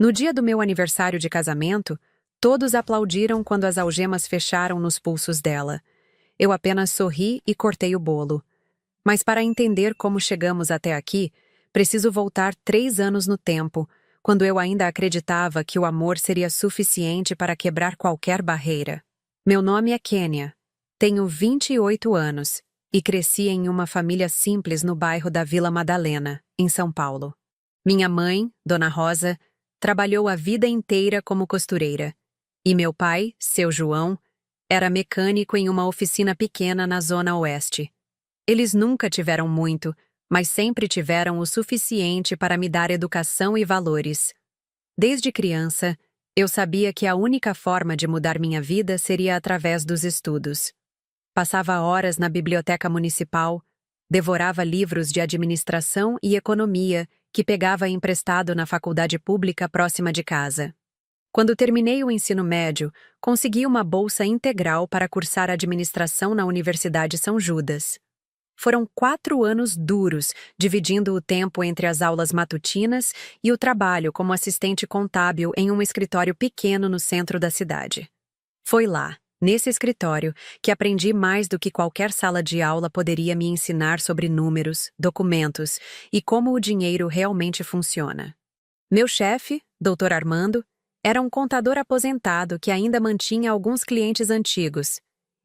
No dia do meu aniversário de casamento, todos aplaudiram quando as algemas fecharam nos pulsos dela. Eu apenas sorri e cortei o bolo. Mas para entender como chegamos até aqui, preciso voltar 3 anos no tempo, quando eu ainda acreditava que o amor seria suficiente para quebrar qualquer barreira. Meu nome é Kênia, tenho 28 anos e cresci em uma família simples no bairro da Vila Madalena, em São Paulo. Minha mãe, Dona Rosa, trabalhou a vida inteira como costureira, e meu pai, seu João, era mecânico em uma oficina pequena na Zona Oeste. Eles nunca tiveram muito, mas sempre tiveram o suficiente para me dar educação e valores. Desde criança, eu sabia que a única forma de mudar minha vida seria através dos estudos. Passava horas na biblioteca municipal, devorava livros de administração e economia que pegava emprestado na faculdade pública próxima de casa. Quando terminei o ensino médio, consegui uma bolsa integral para cursar administração na Universidade São Judas. Foram 4 anos duros, dividindo o tempo entre as aulas matutinas e o trabalho como assistente contábil em um escritório pequeno no centro da cidade. Foi lá, nesse escritório, que aprendi mais do que qualquer sala de aula poderia me ensinar sobre números, documentos e como o dinheiro realmente funciona. Meu chefe, Dr. Armando, era um contador aposentado que ainda mantinha alguns clientes antigos.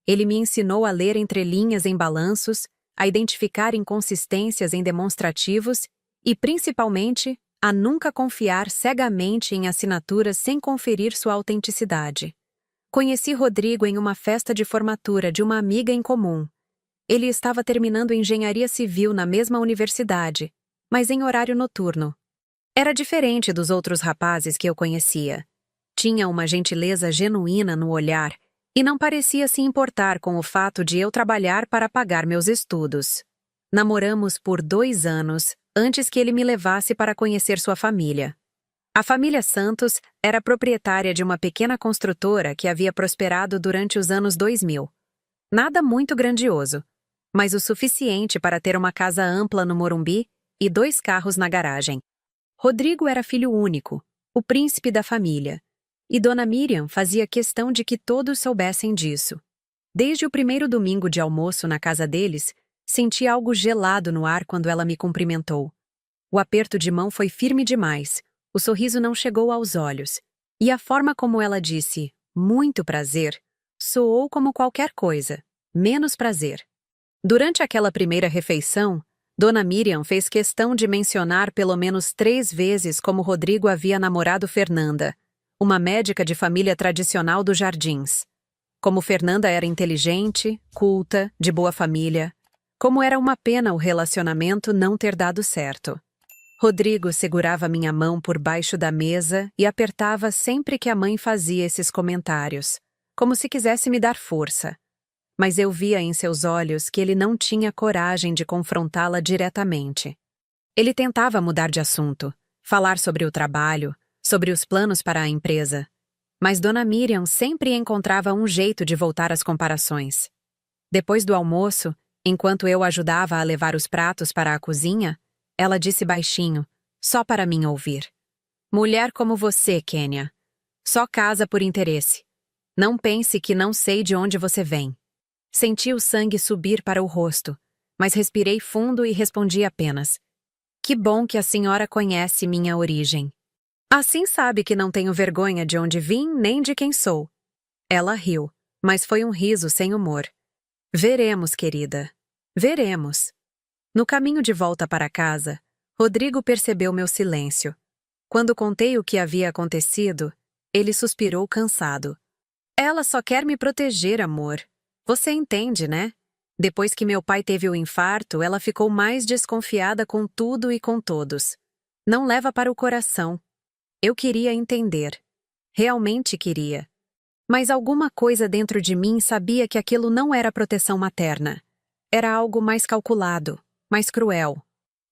Ele me ensinou a ler entrelinhas em balanços, a identificar inconsistências em demonstrativos e, principalmente, a nunca confiar cegamente em assinaturas sem conferir sua autenticidade. Conheci Rodrigo em uma festa de formatura de uma amiga em comum. Ele estava terminando engenharia civil na mesma universidade, mas em horário noturno. Era diferente dos outros rapazes que eu conhecia. Tinha uma gentileza genuína no olhar e não parecia se importar com o fato de eu trabalhar para pagar meus estudos. Namoramos por 2 anos antes que ele me levasse para conhecer sua família. A família Santos era proprietária de uma pequena construtora que havia prosperado durante os anos 2000. Nada muito grandioso, mas o suficiente para ter uma casa ampla no Morumbi e 2 carros na garagem. Rodrigo era filho único, o príncipe da família, e Dona Miriam fazia questão de que todos soubessem disso. Desde o primeiro domingo de almoço na casa deles, senti algo gelado no ar quando ela me cumprimentou. O aperto de mão foi firme demais, o sorriso não chegou aos olhos, e a forma como ela disse, muito prazer, soou como qualquer coisa, menos prazer. Durante aquela primeira refeição, Dona Miriam fez questão de mencionar pelo menos 3 vezes como Rodrigo havia namorado Fernanda, uma médica de família tradicional dos Jardins. Como Fernanda era inteligente, culta, de boa família. Como era uma pena o relacionamento não ter dado certo. Rodrigo segurava minha mão por baixo da mesa e apertava sempre que a mãe fazia esses comentários, como se quisesse me dar força. Mas eu via em seus olhos que ele não tinha coragem de confrontá-la diretamente. Ele tentava mudar de assunto, falar sobre o trabalho, sobre os planos para a empresa. Mas Dona Miriam sempre encontrava um jeito de voltar às comparações. Depois do almoço, enquanto eu ajudava a levar os pratos para a cozinha, ela disse baixinho, só para mim ouvir. Mulher como você, Kênia. Só casa por interesse. Não pense que não sei de onde você vem. Senti o sangue subir para o rosto, mas respirei fundo e respondi apenas. Que bom que a senhora conhece minha origem. Assim sabe que não tenho vergonha de onde vim nem de quem sou. Ela riu, mas foi um riso sem humor. Veremos, querida. Veremos. No caminho de volta para casa, Rodrigo percebeu meu silêncio. Quando contei o que havia acontecido, ele suspirou cansado. Ela só quer me proteger, amor. Você entende, né? Depois que meu pai teve o infarto, ela ficou mais desconfiada com tudo e com todos. Não leva para o coração. Eu queria entender. Realmente queria. Mas alguma coisa dentro de mim sabia que aquilo não era proteção materna. Era algo mais calculado, mais cruel.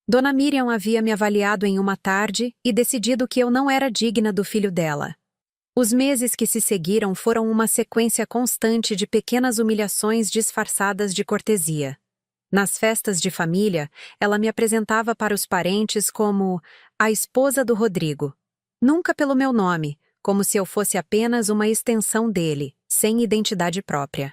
Dona Miriam havia me avaliado em uma tarde e decidido que eu não era digna do filho dela. Os meses que se seguiram foram uma sequência constante de pequenas humilhações disfarçadas de cortesia. Nas festas de família, ela me apresentava para os parentes como a esposa do Rodrigo. Nunca pelo meu nome, como se eu fosse apenas uma extensão dele, sem identidade própria.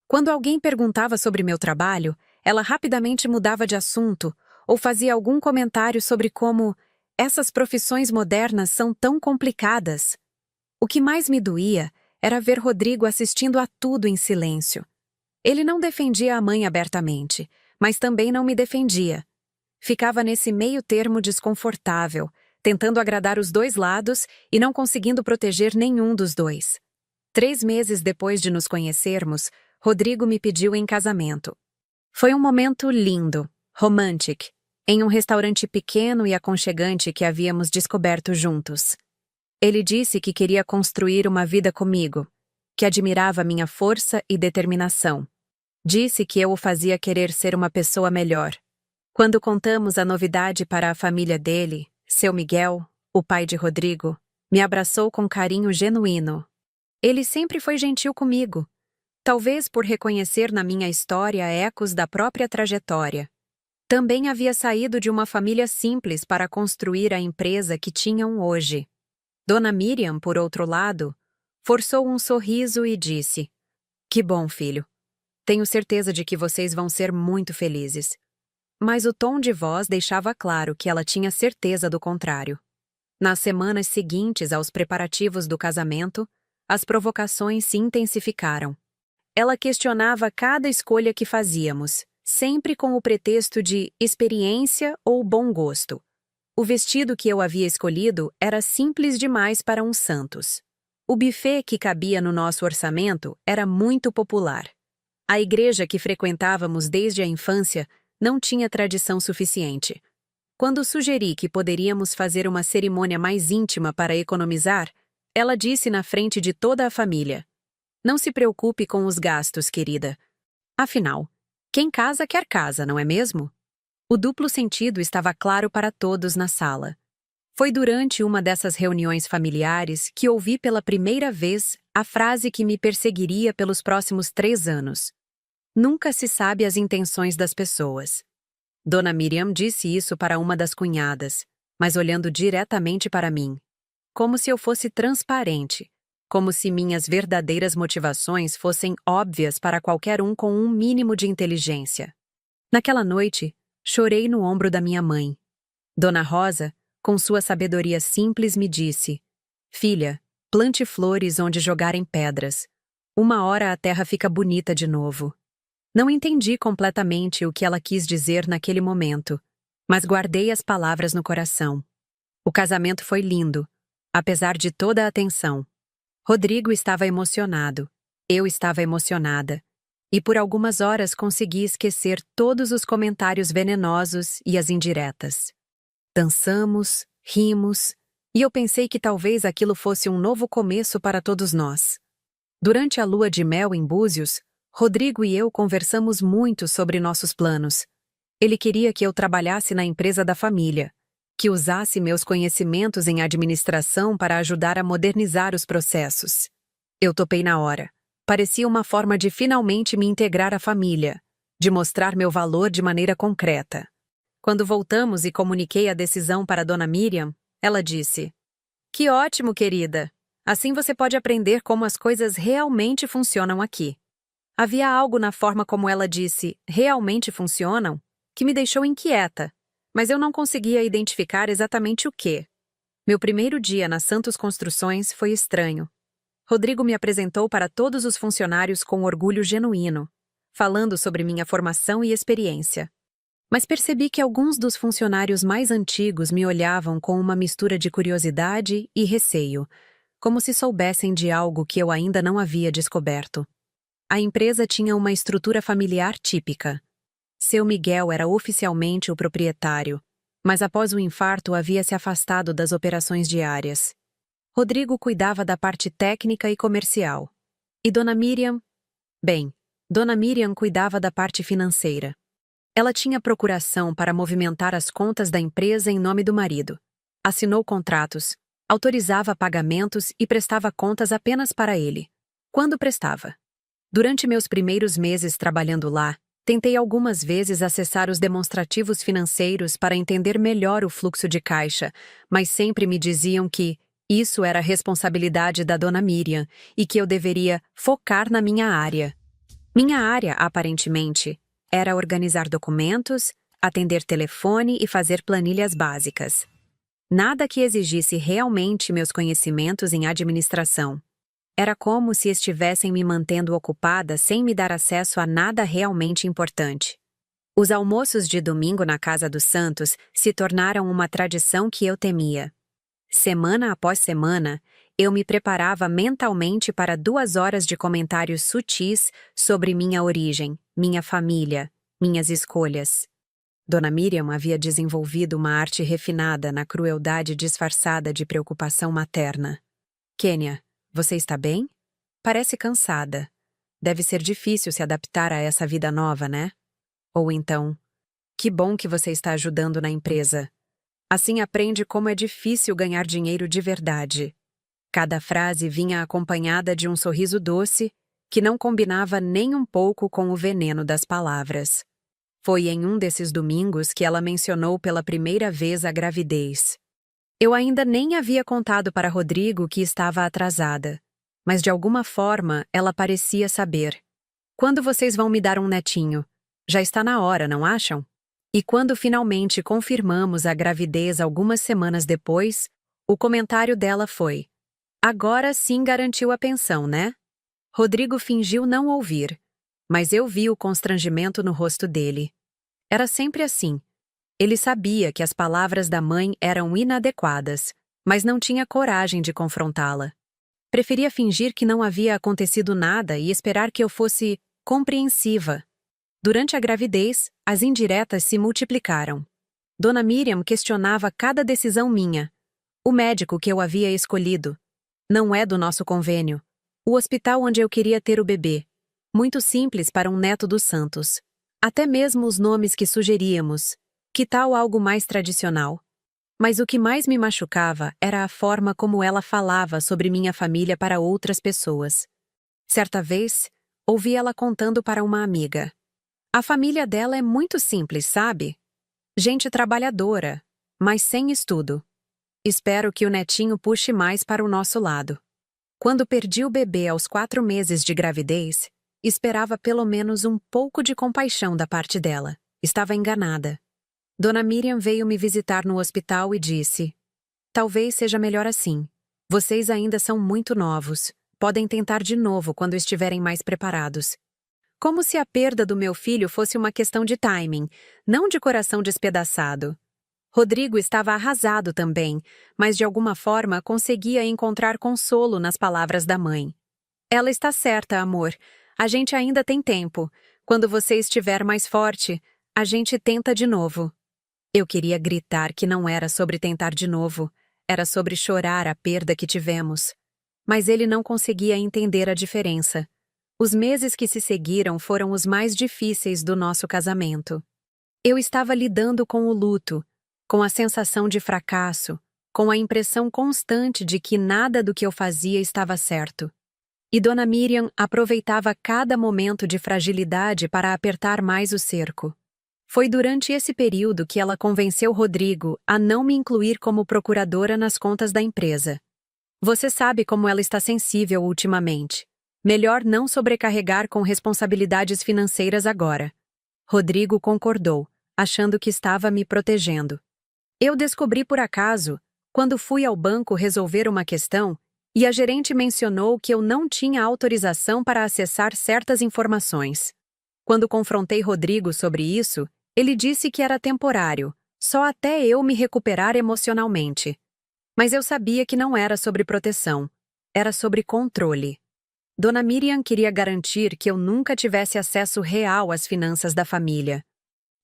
Quando alguém perguntava sobre meu trabalho, ela rapidamente mudava de assunto ou fazia algum comentário sobre como essas profissões modernas são tão complicadas. O que mais me doía era ver Rodrigo assistindo a tudo em silêncio. Ele não defendia a mãe abertamente, mas também não me defendia. Ficava nesse meio termo desconfortável, tentando agradar os dois lados e não conseguindo proteger nenhum dos dois. 3 meses depois de nos conhecermos, Rodrigo me pediu em casamento. Foi um momento lindo, romântico, em um restaurante pequeno e aconchegante que havíamos descoberto juntos. Ele disse que queria construir uma vida comigo, que admirava minha força e determinação. Disse que eu o fazia querer ser uma pessoa melhor. Quando contamos a novidade para a família dele, seu Miguel, o pai de Rodrigo, me abraçou com carinho genuíno. Ele sempre foi gentil comigo, talvez por reconhecer na minha história ecos da própria trajetória. Também havia saído de uma família simples para construir a empresa que tinham hoje. Dona Miriam, por outro lado, forçou um sorriso e disse: "Que bom, filho. Tenho certeza de que vocês vão ser muito felizes." Mas o tom de voz deixava claro que ela tinha certeza do contrário. Nas semanas seguintes aos preparativos do casamento, as provocações se intensificaram. Ela questionava cada escolha que fazíamos, sempre com o pretexto de experiência ou bom gosto. O vestido que eu havia escolhido era simples demais para um Santos. O buffet que cabia no nosso orçamento era muito popular. A igreja que frequentávamos desde a infância não tinha tradição suficiente. Quando sugeri que poderíamos fazer uma cerimônia mais íntima para economizar, ela disse na frente de toda a família: "Não se preocupe com os gastos, querida. Afinal, quem casa quer casa, não é mesmo?" O duplo sentido estava claro para todos na sala. Foi durante uma dessas reuniões familiares que ouvi pela primeira vez a frase que me perseguiria pelos próximos 3 anos. Nunca se sabe as intenções das pessoas. Dona Miriam disse isso para uma das cunhadas, mas olhando diretamente para mim. Como se eu fosse transparente, como se minhas verdadeiras motivações fossem óbvias para qualquer um com um mínimo de inteligência. Naquela noite, chorei no ombro da minha mãe. Dona Rosa, com sua sabedoria simples, me disse: "Filha, plante flores onde jogarem pedras. Uma hora a terra fica bonita de novo." Não entendi completamente o que ela quis dizer naquele momento, mas guardei as palavras no coração. O casamento foi lindo, apesar de toda a atenção. Rodrigo estava emocionado, eu estava emocionada, e por algumas horas consegui esquecer todos os comentários venenosos e as indiretas. Dançamos, rimos, e eu pensei que talvez aquilo fosse um novo começo para todos nós. Durante a lua de mel em Búzios, Rodrigo e eu conversamos muito sobre nossos planos. Ele queria que eu trabalhasse na empresa da família, que usasse meus conhecimentos em administração para ajudar a modernizar os processos. Eu topei na hora. Parecia uma forma de finalmente me integrar à família, de mostrar meu valor de maneira concreta. Quando voltamos e comuniquei a decisão para Dona Miriam, ela disse: "Que ótimo, querida! Assim você pode aprender como as coisas realmente funcionam aqui." Havia algo na forma como ela disse "realmente funcionam" que me deixou inquieta, mas eu não conseguia identificar exatamente o quê. Meu primeiro dia na Santos Construções foi estranho. Rodrigo me apresentou para todos os funcionários com orgulho genuíno, falando sobre minha formação e experiência. Mas percebi que alguns dos funcionários mais antigos me olhavam com uma mistura de curiosidade e receio, como se soubessem de algo que eu ainda não havia descoberto. A empresa tinha uma estrutura familiar típica. Seu Miguel era oficialmente o proprietário, mas após o infarto havia se afastado das operações diárias. Rodrigo cuidava da parte técnica e comercial. E Dona Miriam cuidava da parte financeira. Ela tinha procuração para movimentar as contas da empresa em nome do marido. Assinou contratos, autorizava pagamentos e prestava contas apenas para ele, quando prestava. Durante meus primeiros meses trabalhando lá, tentei algumas vezes acessar os demonstrativos financeiros para entender melhor o fluxo de caixa, mas sempre me diziam que Isso era responsabilidade da Dona Miriam e que eu deveria focar na minha área. Minha área, aparentemente, era organizar documentos, atender telefone e fazer planilhas básicas. Nada que exigisse realmente meus conhecimentos em administração. Era como se estivessem me mantendo ocupada sem me dar acesso a nada realmente importante. Os almoços de domingo na casa dos Santos se tornaram uma tradição que eu temia. Semana após semana, eu me preparava mentalmente para 2 horas de comentários sutis sobre minha origem, minha família, minhas escolhas. Dona Miriam havia desenvolvido uma arte refinada na crueldade disfarçada de preocupação materna. Kênia, você está bem? Parece cansada. Deve ser difícil se adaptar a essa vida nova, né? Ou então, que bom que você está ajudando na empresa. Assim aprende como é difícil ganhar dinheiro de verdade. Cada frase vinha acompanhada de um sorriso doce que não combinava nem um pouco com o veneno das palavras. Foi em um desses domingos que ela mencionou pela primeira vez a gravidez. Eu ainda nem havia contado para Rodrigo que estava atrasada, mas de alguma forma ela parecia saber. Quando vocês vão me dar um netinho? Já está na hora, não acham? E quando finalmente confirmamos a gravidez algumas semanas depois, o comentário dela foi: agora sim garantiu a pensão, né? Rodrigo fingiu não ouvir, mas eu vi o constrangimento no rosto dele. Era sempre assim. Ele sabia que as palavras da mãe eram inadequadas, mas não tinha coragem de confrontá-la. Preferia fingir que não havia acontecido nada e esperar que eu fosse compreensiva. Durante a gravidez, as indiretas se multiplicaram. Dona Miriam questionava cada decisão minha. O médico que eu havia escolhido. Não é do nosso convênio. O hospital onde eu queria ter o bebê. Muito simples para um neto dos Santos. Até mesmo os nomes que sugeríamos. Que tal algo mais tradicional? Mas o que mais me machucava era a forma como ela falava sobre minha família para outras pessoas. Certa vez, ouvi ela contando para uma amiga. A família dela é muito simples, sabe? Gente trabalhadora, mas sem estudo. Espero que o netinho puxe mais para o nosso lado. Quando perdi o bebê aos 4 meses de gravidez, esperava pelo menos um pouco de compaixão da parte dela. Estava enganada. Dona Miriam veio me visitar no hospital e disse: talvez seja melhor assim. Vocês ainda são muito novos. Podem tentar de novo quando estiverem mais preparados. Como se a perda do meu filho fosse uma questão de timing, não de coração despedaçado. Rodrigo estava arrasado também, mas de alguma forma conseguia encontrar consolo nas palavras da mãe. Ela está certa, amor. A gente ainda tem tempo. Quando você estiver mais forte, a gente tenta de novo. Eu queria gritar que não era sobre tentar de novo, era sobre chorar a perda que tivemos. Mas ele não conseguia entender a diferença. Os meses que se seguiram foram os mais difíceis do nosso casamento. Eu estava lidando com o luto, com a sensação de fracasso, com a impressão constante de que nada do que eu fazia estava certo. E Dona Miriam aproveitava cada momento de fragilidade para apertar mais o cerco. Foi durante esse período que ela convenceu Rodrigo a não me incluir como procuradora nas contas da empresa. Você sabe como ela está sensível ultimamente. Melhor não sobrecarregar com responsabilidades financeiras agora. Rodrigo concordou, achando que estava me protegendo. Eu descobri por acaso, quando fui ao banco resolver uma questão, e a gerente mencionou que eu não tinha autorização para acessar certas informações. Quando confrontei Rodrigo sobre isso, ele disse que era temporário, só até eu me recuperar emocionalmente. Mas eu sabia que não era sobre proteção, era sobre controle. Dona Miriam queria garantir que eu nunca tivesse acesso real às finanças da família.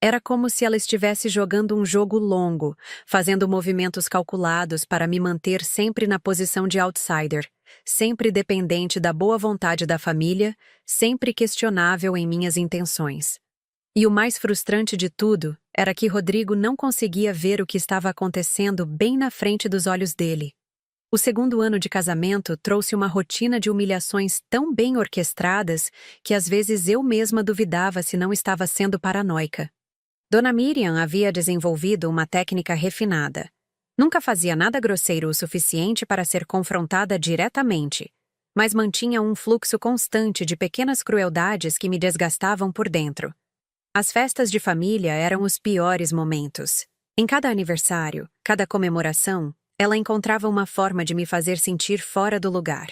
Era como se ela estivesse jogando um jogo longo, fazendo movimentos calculados para me manter sempre na posição de outsider, sempre dependente da boa vontade da família, sempre questionável em minhas intenções. E o mais frustrante de tudo era que Rodrigo não conseguia ver o que estava acontecendo bem na frente dos olhos dele. O segundo ano de casamento trouxe uma rotina de humilhações tão bem orquestradas que às vezes eu mesma duvidava se não estava sendo paranoica. Dona Miriam havia desenvolvido uma técnica refinada. Nunca fazia nada grosseiro o suficiente para ser confrontada diretamente, mas mantinha um fluxo constante de pequenas crueldades que me desgastavam por dentro. As festas de família eram os piores momentos. Em cada aniversário, cada comemoração, ela encontrava uma forma de me fazer sentir fora do lugar.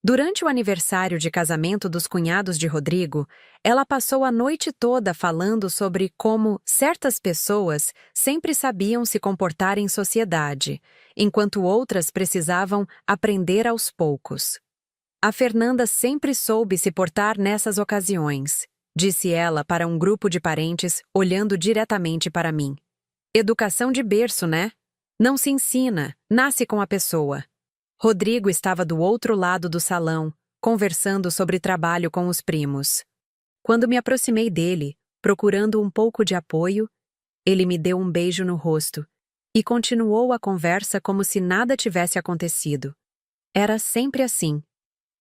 Durante o aniversário de casamento dos cunhados de Rodrigo, ela passou a noite toda falando sobre como certas pessoas sempre sabiam se comportar em sociedade, enquanto outras precisavam aprender aos poucos. A Fernanda sempre soube se portar nessas ocasiões, disse ela para um grupo de parentes, olhando diretamente para mim. Educação de berço, né? Não se ensina, nasce com a pessoa. Rodrigo estava do outro lado do salão, conversando sobre trabalho com os primos. Quando me aproximei dele, procurando um pouco de apoio, ele me deu um beijo no rosto e continuou a conversa como se nada tivesse acontecido. Era sempre assim.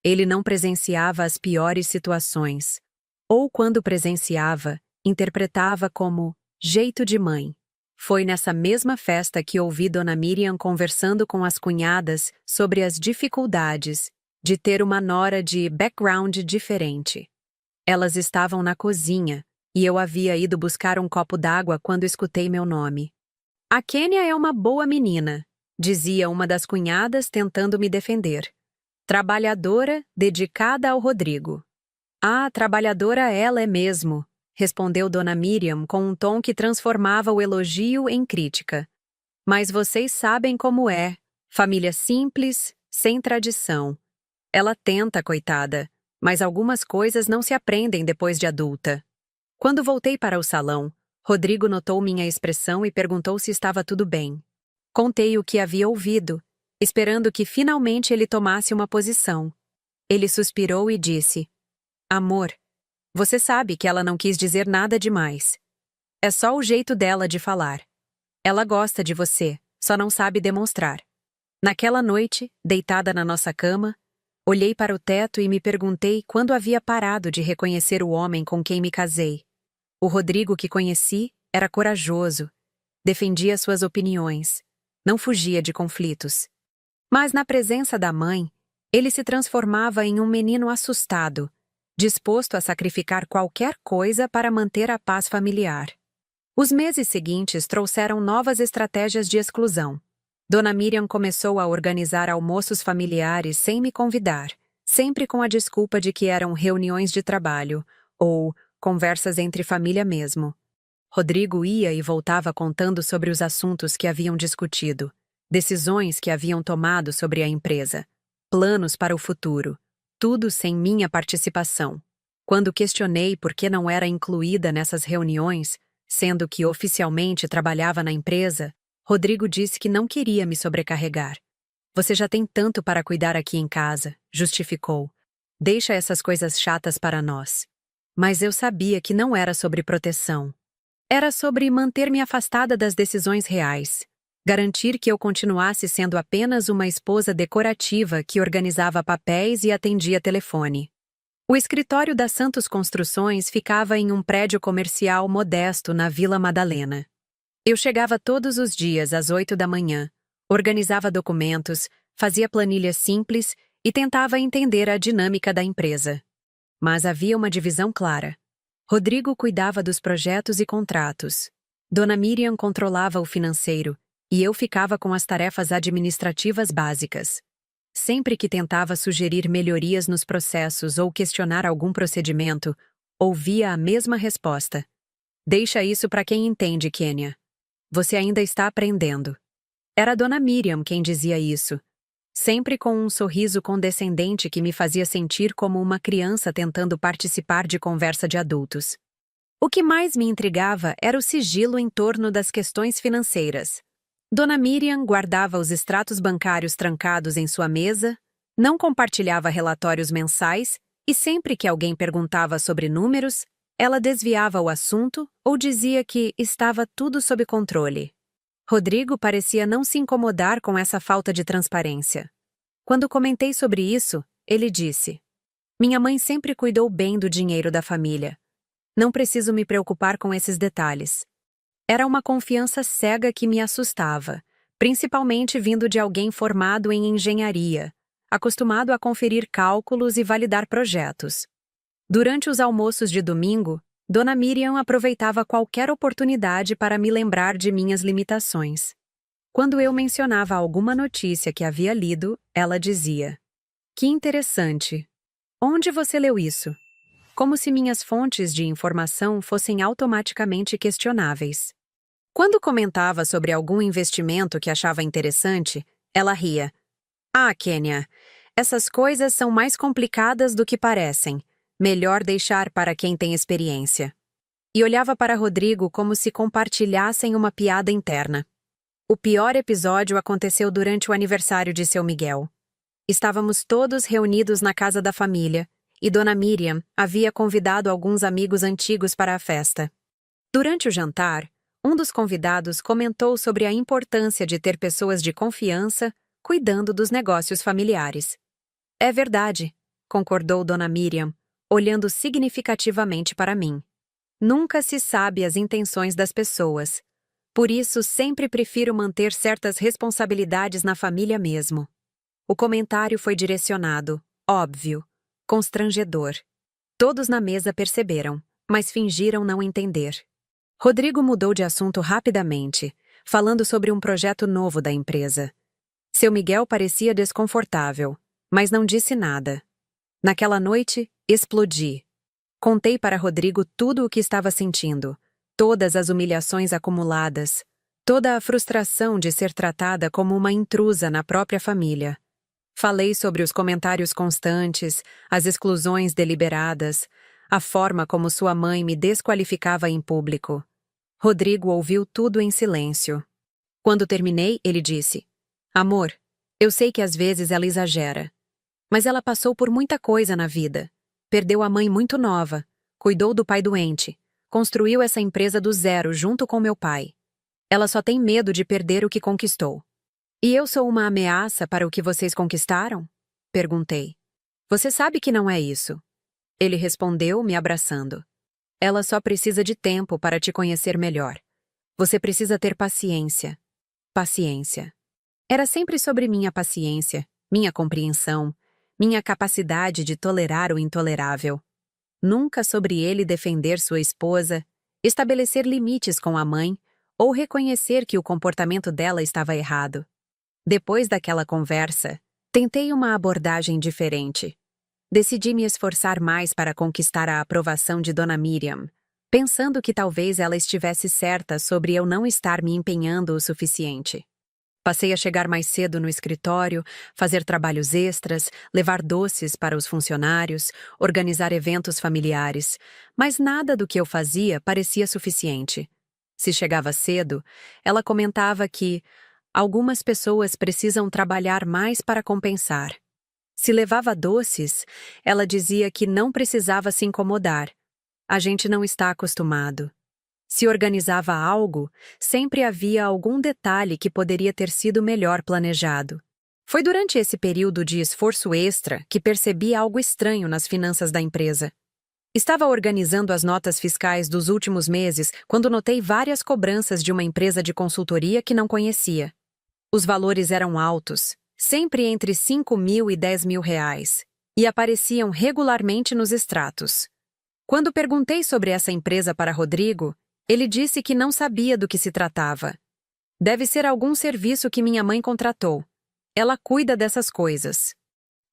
Ele não presenciava as piores situações, ou quando presenciava, interpretava como jeito de mãe. Foi nessa mesma festa que ouvi Dona Miriam conversando com as cunhadas sobre as dificuldades de ter uma nora de background diferente. Elas estavam na cozinha e eu havia ido buscar um copo d'água quando escutei meu nome. A Kênia é uma boa menina, dizia uma das cunhadas tentando me defender. Trabalhadora, dedicada ao Rodrigo. Ah, trabalhadora ela é mesmo, respondeu Dona Miriam com um tom que transformava o elogio em crítica. Mas vocês sabem como é. Família simples, sem tradição. Ela tenta, coitada, mas algumas coisas não se aprendem depois de adulta. Quando voltei para o salão, Rodrigo notou minha expressão e perguntou se estava tudo bem. Contei o que havia ouvido, esperando que finalmente ele tomasse uma posição. Ele suspirou e disse: Amor, você sabe que ela não quis dizer nada demais. É só o jeito dela de falar. Ela gosta de você, só não sabe demonstrar. Naquela noite, deitada na nossa cama, olhei para o teto e me perguntei quando havia parado de reconhecer o homem com quem me casei. O Rodrigo que conheci era corajoso, defendia suas opiniões, não fugia de conflitos. Mas na presença da mãe, ele se transformava em um menino assustado, disposto a sacrificar qualquer coisa para manter a paz familiar. Os meses seguintes trouxeram novas estratégias de exclusão. Dona Miriam começou a organizar almoços familiares sem me convidar, sempre com a desculpa de que eram reuniões de trabalho, ou conversas entre família mesmo. Rodrigo ia e voltava contando sobre os assuntos que haviam discutido, decisões que haviam tomado sobre a empresa, planos para o futuro. Tudo sem minha participação. Quando questionei por que não era incluída nessas reuniões, sendo que oficialmente trabalhava na empresa, Rodrigo disse que não queria me sobrecarregar. Você já tem tanto para cuidar aqui em casa, justificou. Deixa essas coisas chatas para nós. Mas eu sabia que não era sobre proteção. Era sobre manter-me afastada das decisões reais. Garantir que eu continuasse sendo apenas uma esposa decorativa que organizava papéis e atendia telefone. O escritório da Santos Construções ficava em um prédio comercial modesto na Vila Madalena. Eu chegava todos os dias às 8 da manhã, organizava documentos, fazia planilhas simples e tentava entender a dinâmica da empresa. Mas havia uma divisão clara. Rodrigo cuidava dos projetos e contratos. Dona Miriam controlava o financeiro, e eu ficava com as tarefas administrativas básicas. Sempre que tentava sugerir melhorias nos processos ou questionar algum procedimento, ouvia a mesma resposta. Deixa isso para quem entende, Kênia. Você ainda está aprendendo. Era Dona Miriam quem dizia isso, sempre com um sorriso condescendente que me fazia sentir como uma criança tentando participar de conversa de adultos. O que mais me intrigava era o sigilo em torno das questões financeiras. Dona Miriam guardava os extratos bancários trancados em sua mesa, não compartilhava relatórios mensais e sempre que alguém perguntava sobre números, ela desviava o assunto ou dizia que estava tudo sob controle. Rodrigo parecia não se incomodar com essa falta de transparência. Quando comentei sobre isso, ele disse: Minha mãe sempre cuidou bem do dinheiro da família. Não preciso me preocupar com esses detalhes. Era uma confiança cega que me assustava, principalmente vindo de alguém formado em engenharia, acostumado a conferir cálculos e validar projetos. Durante os almoços de domingo, Dona Miriam aproveitava qualquer oportunidade para me lembrar de minhas limitações. Quando eu mencionava alguma notícia que havia lido, ela dizia: "Que interessante. Onde você leu isso?" Como se minhas fontes de informação fossem automaticamente questionáveis. Quando comentava sobre algum investimento que achava interessante, ela ria. "Ah, Kênia, essas coisas são mais complicadas do que parecem. Melhor deixar para quem tem experiência." E olhava para Rodrigo como se compartilhassem uma piada interna. O pior episódio aconteceu durante o aniversário de seu Miguel. Estávamos todos reunidos na casa da família, e Dona Miriam havia convidado alguns amigos antigos para a festa. Durante o jantar, um dos convidados comentou sobre a importância de ter pessoas de confiança cuidando dos negócios familiares. "É verdade", concordou Dona Miriam, olhando significativamente para mim. "Nunca se sabe as intenções das pessoas. Por isso, sempre prefiro manter certas responsabilidades na família mesmo." O comentário foi direcionado, óbvio, constrangedor. Todos na mesa perceberam, mas fingiram não entender. Rodrigo mudou de assunto rapidamente, falando sobre um projeto novo da empresa. Seu Miguel parecia desconfortável, mas não disse nada. Naquela noite, explodi. Contei para Rodrigo tudo o que estava sentindo, todas as humilhações acumuladas, toda a frustração de ser tratada como uma intrusa na própria família. Falei sobre os comentários constantes, as exclusões deliberadas, a forma como sua mãe me desqualificava em público. Rodrigo ouviu tudo em silêncio. Quando terminei, ele disse: "Amor, eu sei que às vezes ela exagera. Mas ela passou por muita coisa na vida. Perdeu a mãe muito nova, cuidou do pai doente, construiu essa empresa do zero junto com meu pai. Ela só tem medo de perder o que conquistou." "E eu sou uma ameaça para o que vocês conquistaram?" perguntei. "Você sabe que não é isso." Ele respondeu, me abraçando. "Ela só precisa de tempo para te conhecer melhor. Você precisa ter paciência." Paciência. Era sempre sobre minha paciência, minha compreensão, minha capacidade de tolerar o intolerável. Nunca sobre ele defender sua esposa, estabelecer limites com a mãe ou reconhecer que o comportamento dela estava errado. Depois daquela conversa, tentei uma abordagem diferente. Decidi me esforçar mais para conquistar a aprovação de Dona Miriam, pensando que talvez ela estivesse certa sobre eu não estar me empenhando o suficiente. Passei a chegar mais cedo no escritório, fazer trabalhos extras, levar doces para os funcionários, organizar eventos familiares, mas nada do que eu fazia parecia suficiente. Se chegava cedo, ela comentava que algumas pessoas precisam trabalhar mais para compensar. Se levava doces, ela dizia que não precisava se incomodar. A gente não está acostumado. Se organizava algo, sempre havia algum detalhe que poderia ter sido melhor planejado. Foi durante esse período de esforço extra que percebi algo estranho nas finanças da empresa. Estava organizando as notas fiscais dos últimos meses quando notei várias cobranças de uma empresa de consultoria que não conhecia. Os valores eram altos, sempre entre 5.000 e 10.000 reais, e apareciam regularmente nos extratos. Quando perguntei sobre essa empresa para Rodrigo, ele disse que não sabia do que se tratava. "Deve ser algum serviço que minha mãe contratou. Ela cuida dessas coisas."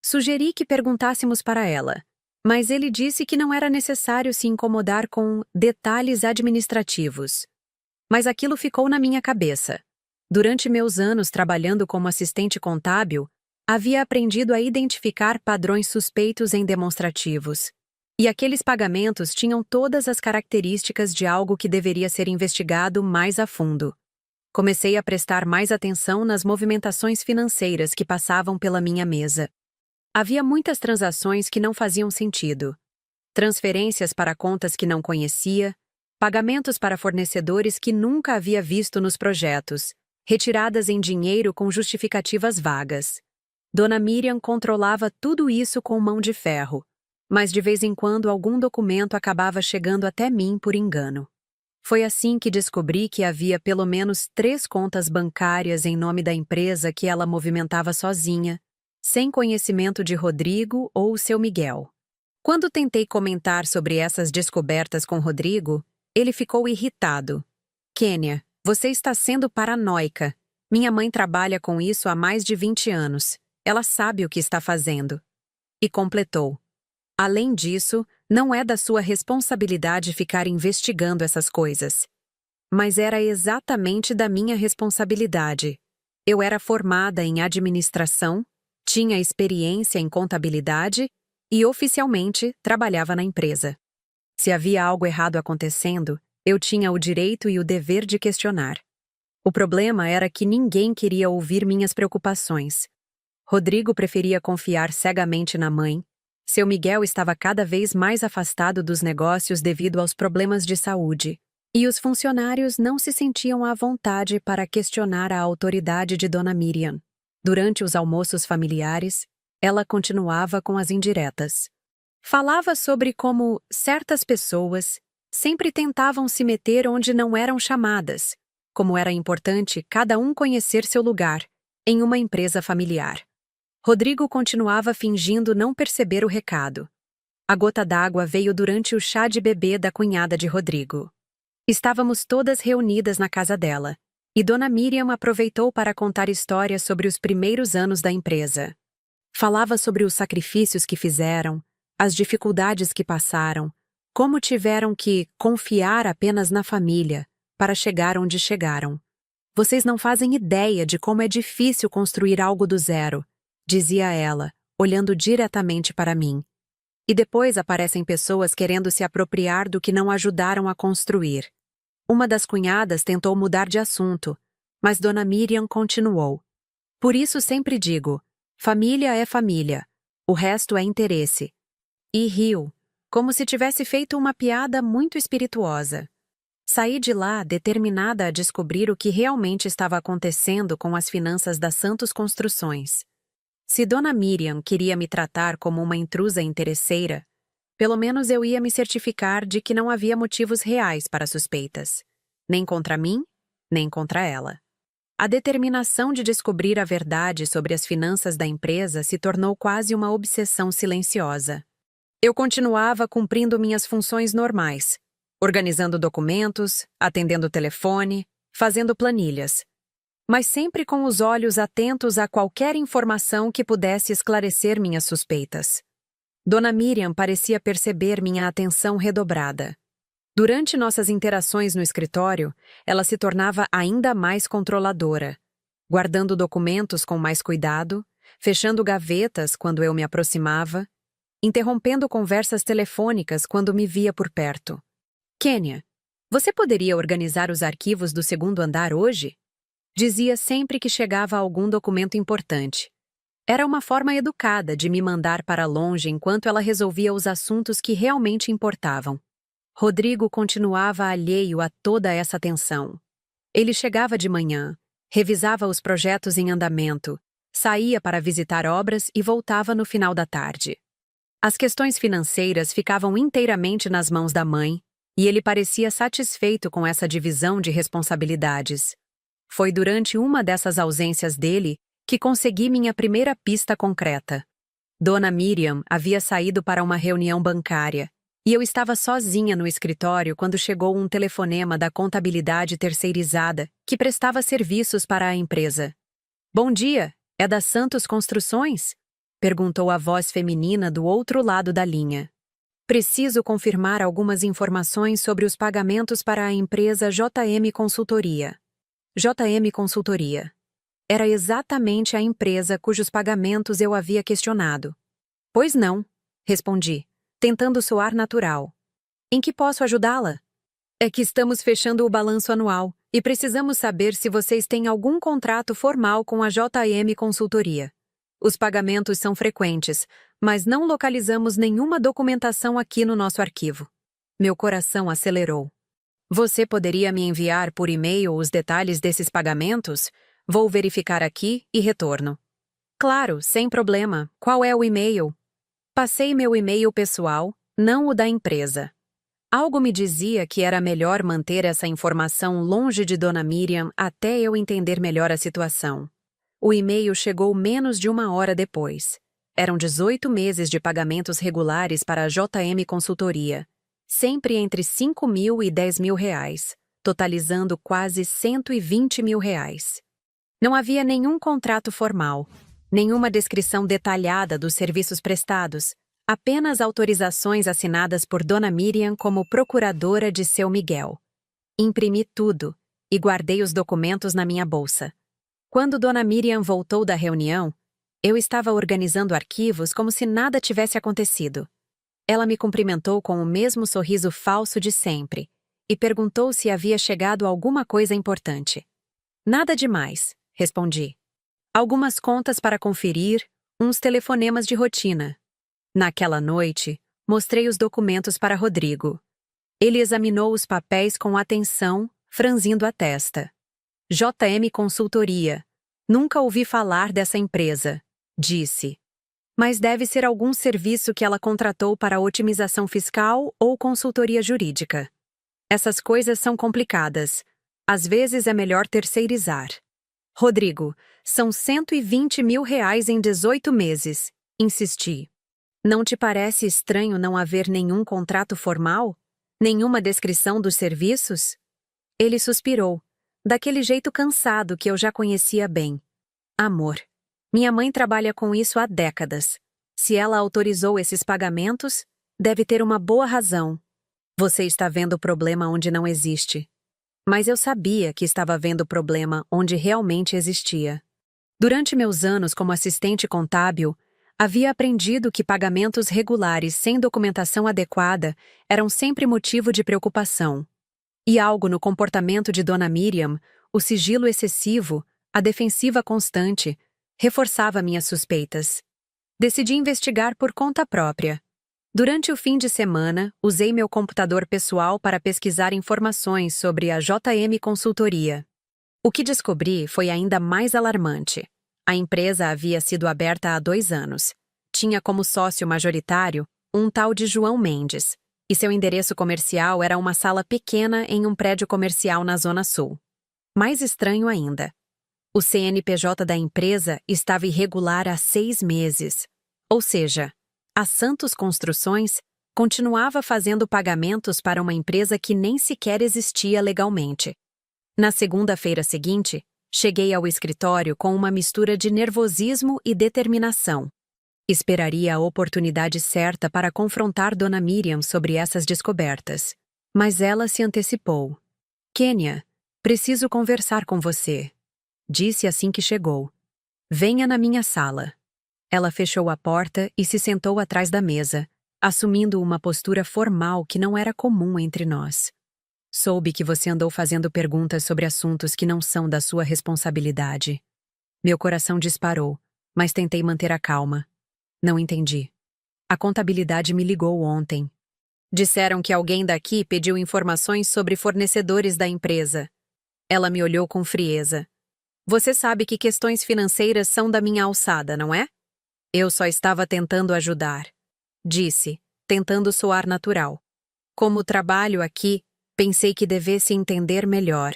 Sugeri que perguntássemos para ela, mas ele disse que não era necessário se incomodar com detalhes administrativos. Mas aquilo ficou na minha cabeça. Durante meus anos trabalhando como assistente contábil, havia aprendido a identificar padrões suspeitos em demonstrativos. E aqueles pagamentos tinham todas as características de algo que deveria ser investigado mais a fundo. Comecei a prestar mais atenção nas movimentações financeiras que passavam pela minha mesa. Havia muitas transações que não faziam sentido. Transferências para contas que não conhecia, pagamentos para fornecedores que nunca havia visto nos projetos, retiradas em dinheiro com justificativas vagas. Dona Miriam controlava tudo isso com mão de ferro, mas de vez em quando algum documento acabava chegando até mim por engano. Foi assim que descobri que havia pelo menos 3 contas bancárias em nome da empresa que ela movimentava sozinha, sem conhecimento de Rodrigo ou seu Miguel. Quando tentei comentar sobre essas descobertas com Rodrigo, ele ficou irritado. Kênia, você está sendo paranoica. Minha mãe trabalha com isso há mais de 20 anos. Ela sabe o que está fazendo. E completou. Além disso, não é da sua responsabilidade ficar investigando essas coisas. Mas era exatamente da minha responsabilidade. Eu era formada em administração, tinha experiência em contabilidade e, oficialmente, trabalhava na empresa. Se havia algo errado acontecendo, eu tinha o direito e o dever de questionar. O problema era que ninguém queria ouvir minhas preocupações. Rodrigo preferia confiar cegamente na mãe. Seu Miguel estava cada vez mais afastado dos negócios devido aos problemas de saúde. E os funcionários não se sentiam à vontade para questionar a autoridade de Dona Miriam. Durante os almoços familiares, ela continuava com as indiretas. Falava sobre como certas pessoas sempre tentavam se meter onde não eram chamadas, como era importante cada um conhecer seu lugar em uma empresa familiar. Rodrigo continuava fingindo não perceber o recado. A gota d'água veio durante o chá de bebê da cunhada de Rodrigo. Estávamos todas reunidas na casa dela, e Dona Miriam aproveitou para contar histórias sobre os primeiros anos da empresa. Falava sobre os sacrifícios que fizeram, as dificuldades que passaram, como tiveram que confiar apenas na família para chegar onde chegaram. Vocês não fazem ideia de como é difícil construir algo do zero, dizia ela, olhando diretamente para mim. E depois aparecem pessoas querendo se apropriar do que não ajudaram a construir. Uma das cunhadas tentou mudar de assunto, mas Dona Miriam continuou. Por isso sempre digo, família é família, o resto é interesse. E riu, como se tivesse feito uma piada muito espirituosa. Saí de lá determinada a descobrir o que realmente estava acontecendo com as finanças da Santos Construções. Se Dona Miriam queria me tratar como uma intrusa interesseira, pelo menos eu ia me certificar de que não havia motivos reais para suspeitas, nem contra mim, nem contra ela. A determinação de descobrir a verdade sobre as finanças da empresa se tornou quase uma obsessão silenciosa. Eu continuava cumprindo minhas funções normais, organizando documentos, atendendo o telefone, fazendo planilhas, mas sempre com os olhos atentos a qualquer informação que pudesse esclarecer minhas suspeitas. Dona Miriam parecia perceber minha atenção redobrada. Durante nossas interações no escritório, ela se tornava ainda mais controladora, guardando documentos com mais cuidado, fechando gavetas quando eu me aproximava, interrompendo conversas telefônicas quando me via por perto. Kênia, você poderia organizar os arquivos do segundo andar hoje? Dizia sempre que chegava algum documento importante. Era uma forma educada de me mandar para longe enquanto ela resolvia os assuntos que realmente importavam. Rodrigo continuava alheio a toda essa tensão. Ele chegava de manhã, revisava os projetos em andamento, saía para visitar obras e voltava no final da tarde. As questões financeiras ficavam inteiramente nas mãos da mãe, e ele parecia satisfeito com essa divisão de responsabilidades. Foi durante uma dessas ausências dele que consegui minha primeira pista concreta. Dona Miriam havia saído para uma reunião bancária, e eu estava sozinha no escritório quando chegou um telefonema da contabilidade terceirizada que prestava serviços para a empresa. Bom dia, é da Santos Construções? Perguntou a voz feminina do outro lado da linha. Preciso confirmar algumas informações sobre os pagamentos para a empresa JM Consultoria. JM Consultoria. Era exatamente a empresa cujos pagamentos eu havia questionado. Pois não, respondi, tentando soar natural. Em que posso ajudá-la? É que estamos fechando o balanço anual e precisamos saber se vocês têm algum contrato formal com a JM Consultoria. Os pagamentos são frequentes, mas não localizamos nenhuma documentação aqui no nosso arquivo. Meu coração acelerou. Você poderia me enviar por e-mail os detalhes desses pagamentos? Vou verificar aqui e retorno. Claro, sem problema. Qual é o e-mail? Passei meu e-mail pessoal, não o da empresa. Algo me dizia que era melhor manter essa informação longe de Dona Miriam até eu entender melhor a situação. O e-mail chegou menos de 1 hora depois. Eram 18 meses de pagamentos regulares para a JM Consultoria, sempre entre 5 mil e 10 mil reais, totalizando quase 120 mil reais. Não havia nenhum contrato formal, nenhuma descrição detalhada dos serviços prestados, apenas autorizações assinadas por Dona Miriam como procuradora de seu Miguel. Imprimi tudo e guardei os documentos na minha bolsa. Quando Dona Miriam voltou da reunião, eu estava organizando arquivos como se nada tivesse acontecido. Ela me cumprimentou com o mesmo sorriso falso de sempre e perguntou se havia chegado alguma coisa importante. Nada demais, respondi. Algumas contas para conferir, uns telefonemas de rotina. Naquela noite, mostrei os documentos para Rodrigo. Ele examinou os papéis com atenção, franzindo a testa. JM Consultoria. Nunca ouvi falar dessa empresa, disse. Mas deve ser algum serviço que ela contratou para otimização fiscal ou consultoria jurídica. Essas coisas são complicadas. Às vezes é melhor terceirizar. Rodrigo, são 120 mil reais em 18 meses, insisti. Não te parece estranho não haver nenhum contrato formal? Nenhuma descrição dos serviços? Ele suspirou, daquele jeito cansado que eu já conhecia bem. Amor, minha mãe trabalha com isso há décadas. Se ela autorizou esses pagamentos, deve ter uma boa razão. Você está vendo o problema onde não existe. Mas eu sabia que estava vendo o problema onde realmente existia. Durante meus anos como assistente contábil, havia aprendido que pagamentos regulares sem documentação adequada eram sempre motivo de preocupação. E algo no comportamento de Dona Miriam, o sigilo excessivo, a defensiva constante, reforçava minhas suspeitas. Decidi investigar por conta própria. Durante o fim de semana, usei meu computador pessoal para pesquisar informações sobre a JM Consultoria. O que descobri foi ainda mais alarmante. A empresa havia sido aberta há 2 anos. Tinha como sócio majoritário um tal de João Mendes, e seu endereço comercial era uma sala pequena em um prédio comercial na Zona Sul. Mais estranho ainda, o CNPJ da empresa estava irregular há 6 meses. Ou seja, a Santos Construções continuava fazendo pagamentos para uma empresa que nem sequer existia legalmente. Na segunda-feira seguinte, cheguei ao escritório com uma mistura de nervosismo e determinação. Esperaria a oportunidade certa para confrontar Dona Miriam sobre essas descobertas. Mas ela se antecipou. Kênia, preciso conversar com você, disse assim que chegou. Venha na minha sala. Ela fechou a porta e se sentou atrás da mesa, assumindo uma postura formal que não era comum entre nós. Soube que você andou fazendo perguntas sobre assuntos que não são da sua responsabilidade. Meu coração disparou, mas tentei manter a calma. Não entendi. A contabilidade me ligou ontem. Disseram que alguém daqui pediu informações sobre fornecedores da empresa. Ela me olhou com frieza. Você sabe que questões financeiras são da minha alçada, não é? Eu só estava tentando ajudar, disse, tentando soar natural. Como trabalho aqui, pensei que devesse entender melhor.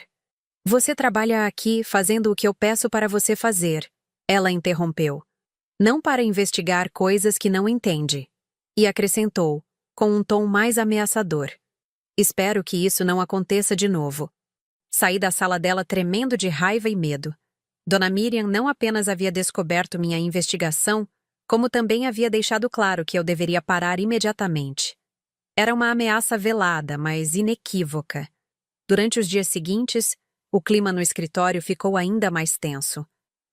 Você trabalha aqui fazendo o que eu peço para você fazer, ela interrompeu. Não para investigar coisas que não entende. E acrescentou, com um tom mais ameaçador. Espero que isso não aconteça de novo. Saí da sala dela tremendo de raiva e medo. Dona Miriam não apenas havia descoberto minha investigação, como também havia deixado claro que eu deveria parar imediatamente. Era uma ameaça velada, mas inequívoca. Durante os dias seguintes, o clima no escritório ficou ainda mais tenso.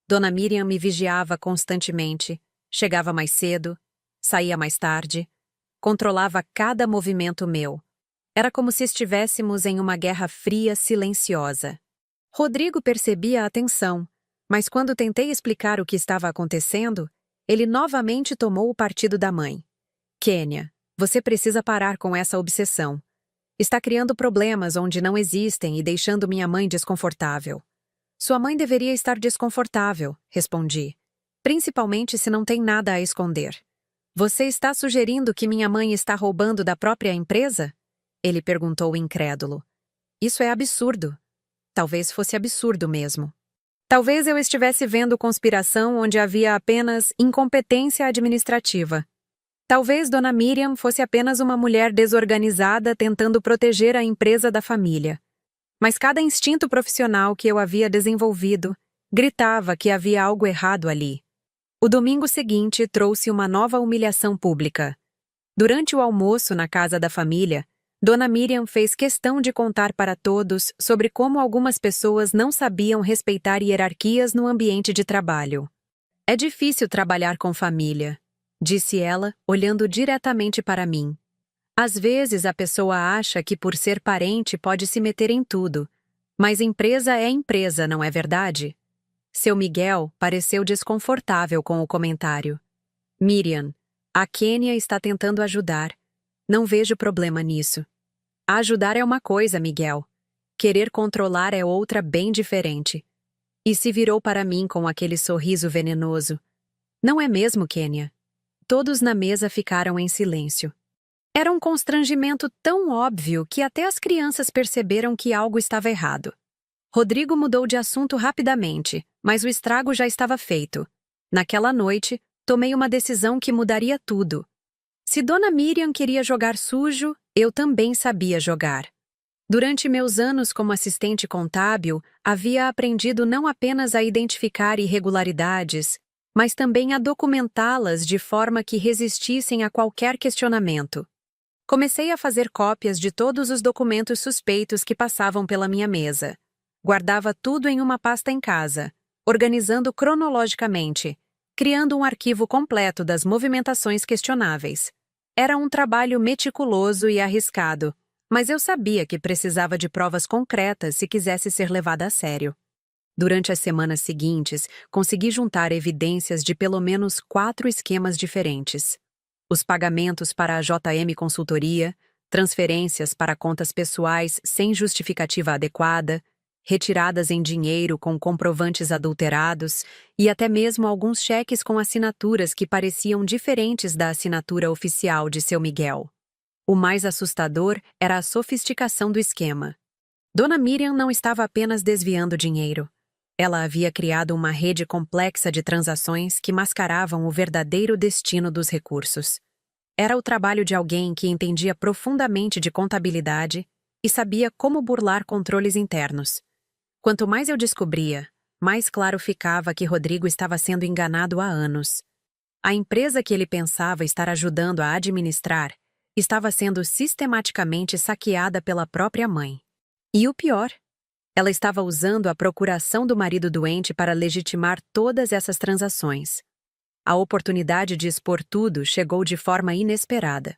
Dona Miriam me vigiava constantemente, chegava mais cedo, saía mais tarde, controlava cada movimento meu. Era como se estivéssemos em uma guerra fria, silenciosa. Rodrigo percebia a tensão, mas quando tentei explicar o que estava acontecendo, ele novamente tomou o partido da mãe. Kênia, você precisa parar com essa obsessão. Está criando problemas onde não existem e deixando minha mãe desconfortável. Sua mãe deveria estar desconfortável, respondi. Principalmente se não tem nada a esconder. Você está sugerindo que minha mãe está roubando da própria empresa? Ele perguntou incrédulo. Isso é absurdo. Talvez fosse absurdo mesmo. Talvez eu estivesse vendo conspiração onde havia apenas incompetência administrativa. Talvez Dona Miriam fosse apenas uma mulher desorganizada tentando proteger a empresa da família. Mas cada instinto profissional que eu havia desenvolvido gritava que havia algo errado ali. O domingo seguinte trouxe uma nova humilhação pública. Durante o almoço na casa da família, Dona Miriam fez questão de contar para todos sobre como algumas pessoas não sabiam respeitar hierarquias no ambiente de trabalho. É difícil trabalhar com família, disse ela, olhando diretamente para mim. Às vezes a pessoa acha que por ser parente pode se meter em tudo, mas empresa é empresa, não é verdade? Seu Miguel pareceu desconfortável com o comentário. Miriam, a Kênia está tentando ajudar. Não vejo problema nisso. Ajudar é uma coisa, Miguel. Querer controlar é outra bem diferente. E se virou para mim com aquele sorriso venenoso. Não é mesmo, Kênia? Todos na mesa ficaram em silêncio. Era um constrangimento tão óbvio que até as crianças perceberam que algo estava errado. Rodrigo mudou de assunto rapidamente, mas o estrago já estava feito. Naquela noite, tomei uma decisão que mudaria tudo. Se Dona Miriam queria jogar sujo, eu também sabia jogar. Durante meus anos como assistente contábil, havia aprendido não apenas a identificar irregularidades, mas também a documentá-las de forma que resistissem a qualquer questionamento. Comecei a fazer cópias de todos os documentos suspeitos que passavam pela minha mesa. Guardava tudo em uma pasta em casa, organizando cronologicamente, criando um arquivo completo das movimentações questionáveis. Era um trabalho meticuloso e arriscado, mas eu sabia que precisava de provas concretas se quisesse ser levada a sério. Durante as semanas seguintes, consegui juntar evidências de pelo menos 4 esquemas diferentes. Os pagamentos para a JM Consultoria, transferências para contas pessoais sem justificativa adequada, retiradas em dinheiro com comprovantes adulterados e até mesmo alguns cheques com assinaturas que pareciam diferentes da assinatura oficial de seu Miguel. O mais assustador era a sofisticação do esquema. Dona Miriam não estava apenas desviando dinheiro. Ela havia criado uma rede complexa de transações que mascaravam o verdadeiro destino dos recursos. Era o trabalho de alguém que entendia profundamente de contabilidade e sabia como burlar controles internos. Quanto mais eu descobria, mais claro ficava que Rodrigo estava sendo enganado há anos. A empresa que ele pensava estar ajudando a administrar estava sendo sistematicamente saqueada pela própria mãe. E o pior, ela estava usando a procuração do marido doente para legitimar todas essas transações. A oportunidade de expor tudo chegou de forma inesperada.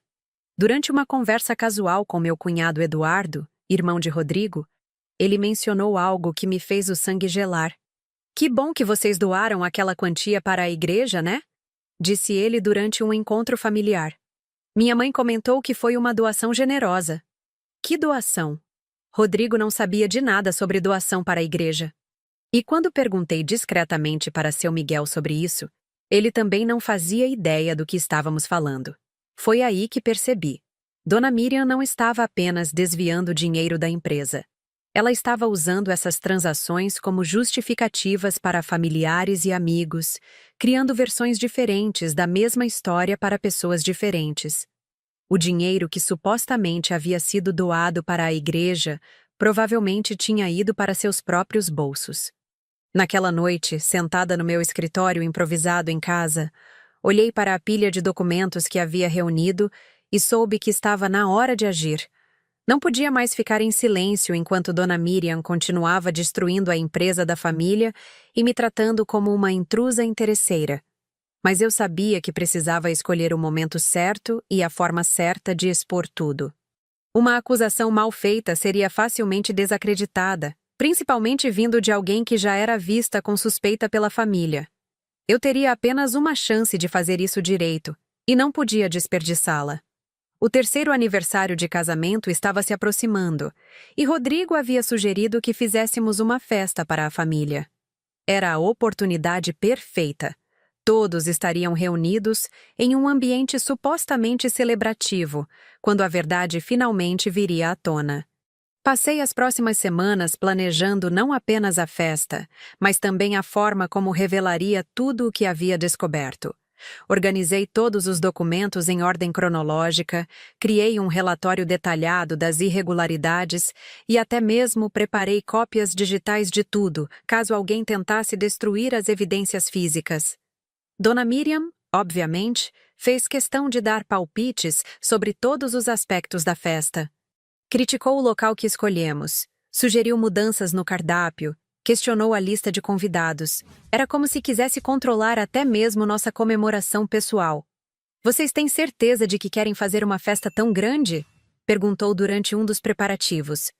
Durante uma conversa casual com meu cunhado Eduardo, irmão de Rodrigo, ele mencionou algo que me fez o sangue gelar. Que bom que vocês doaram aquela quantia para a igreja, né? Disse ele durante um encontro familiar. Minha mãe comentou que foi uma doação generosa. Que doação? Rodrigo não sabia de nada sobre doação para a igreja. E quando perguntei discretamente para seu Miguel sobre isso, ele também não fazia ideia do que estávamos falando. Foi aí que percebi. Dona Miriam não estava apenas desviando dinheiro da empresa. Ela estava usando essas transações como justificativas para familiares e amigos, criando versões diferentes da mesma história para pessoas diferentes. O dinheiro que supostamente havia sido doado para a igreja provavelmente tinha ido para seus próprios bolsos. Naquela noite, sentada no meu escritório improvisado em casa, olhei para a pilha de documentos que havia reunido e soube que estava na hora de agir. Não podia mais ficar em silêncio enquanto Dona Miriam continuava destruindo a empresa da família e me tratando como uma intrusa interesseira. Mas eu sabia que precisava escolher o momento certo e a forma certa de expor tudo. Uma acusação mal feita seria facilmente desacreditada, principalmente vindo de alguém que já era vista com suspeita pela família. Eu teria apenas uma chance de fazer isso direito, e não podia desperdiçá-la. O 3º aniversário de casamento estava se aproximando, e Rodrigo havia sugerido que fizéssemos uma festa para a família. Era a oportunidade perfeita. Todos estariam reunidos em um ambiente supostamente celebrativo, quando a verdade finalmente viria à tona. Passei as próximas semanas planejando não apenas a festa, mas também a forma como revelaria tudo o que havia descoberto. Organizei todos os documentos em ordem cronológica, criei um relatório detalhado das irregularidades e até mesmo preparei cópias digitais de tudo, caso alguém tentasse destruir as evidências físicas. Dona Miriam, obviamente, fez questão de dar palpites sobre todos os aspectos da festa. Criticou o local que escolhemos, sugeriu mudanças no cardápio, questionou a lista de convidados. Era como se quisesse controlar até mesmo nossa comemoração pessoal. "Vocês têm certeza de que querem fazer uma festa tão grande?" perguntou durante um dos preparativos.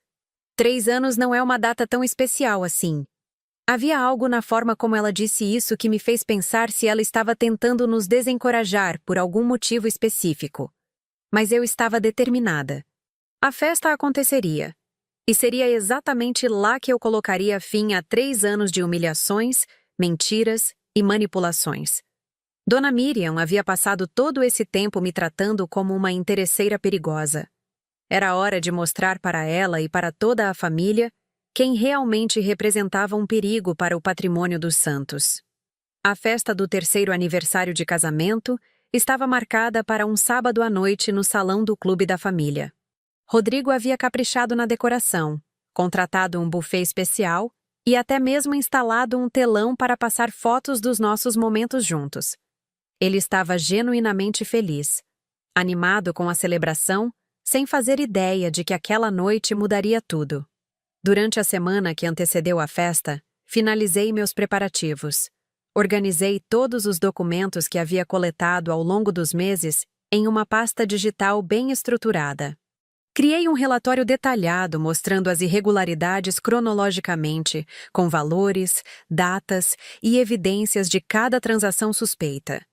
3 anos não é uma data tão especial assim. Havia algo na forma como ela disse isso que me fez pensar se ela estava tentando nos desencorajar por algum motivo específico. Mas eu estava determinada. A festa aconteceria. E seria exatamente lá que eu colocaria fim a 3 anos de humilhações, mentiras e manipulações. Dona Miriam havia passado todo esse tempo me tratando como uma interesseira perigosa. Era hora de mostrar para ela e para toda a família quem realmente representava um perigo para o patrimônio dos Santos. A festa do 3º aniversário de casamento estava marcada para um sábado à noite no salão do clube da família. Rodrigo havia caprichado na decoração, contratado um buffet especial e até mesmo instalado um telão para passar fotos dos nossos momentos juntos. Ele estava genuinamente feliz, animado com a celebração, sem fazer ideia de que aquela noite mudaria tudo. Durante a semana que antecedeu a festa, finalizei meus preparativos. Organizei todos os documentos que havia coletado ao longo dos meses em uma pasta digital bem estruturada. Criei um relatório detalhado mostrando as irregularidades cronologicamente, com valores, datas e evidências de cada transação suspeita.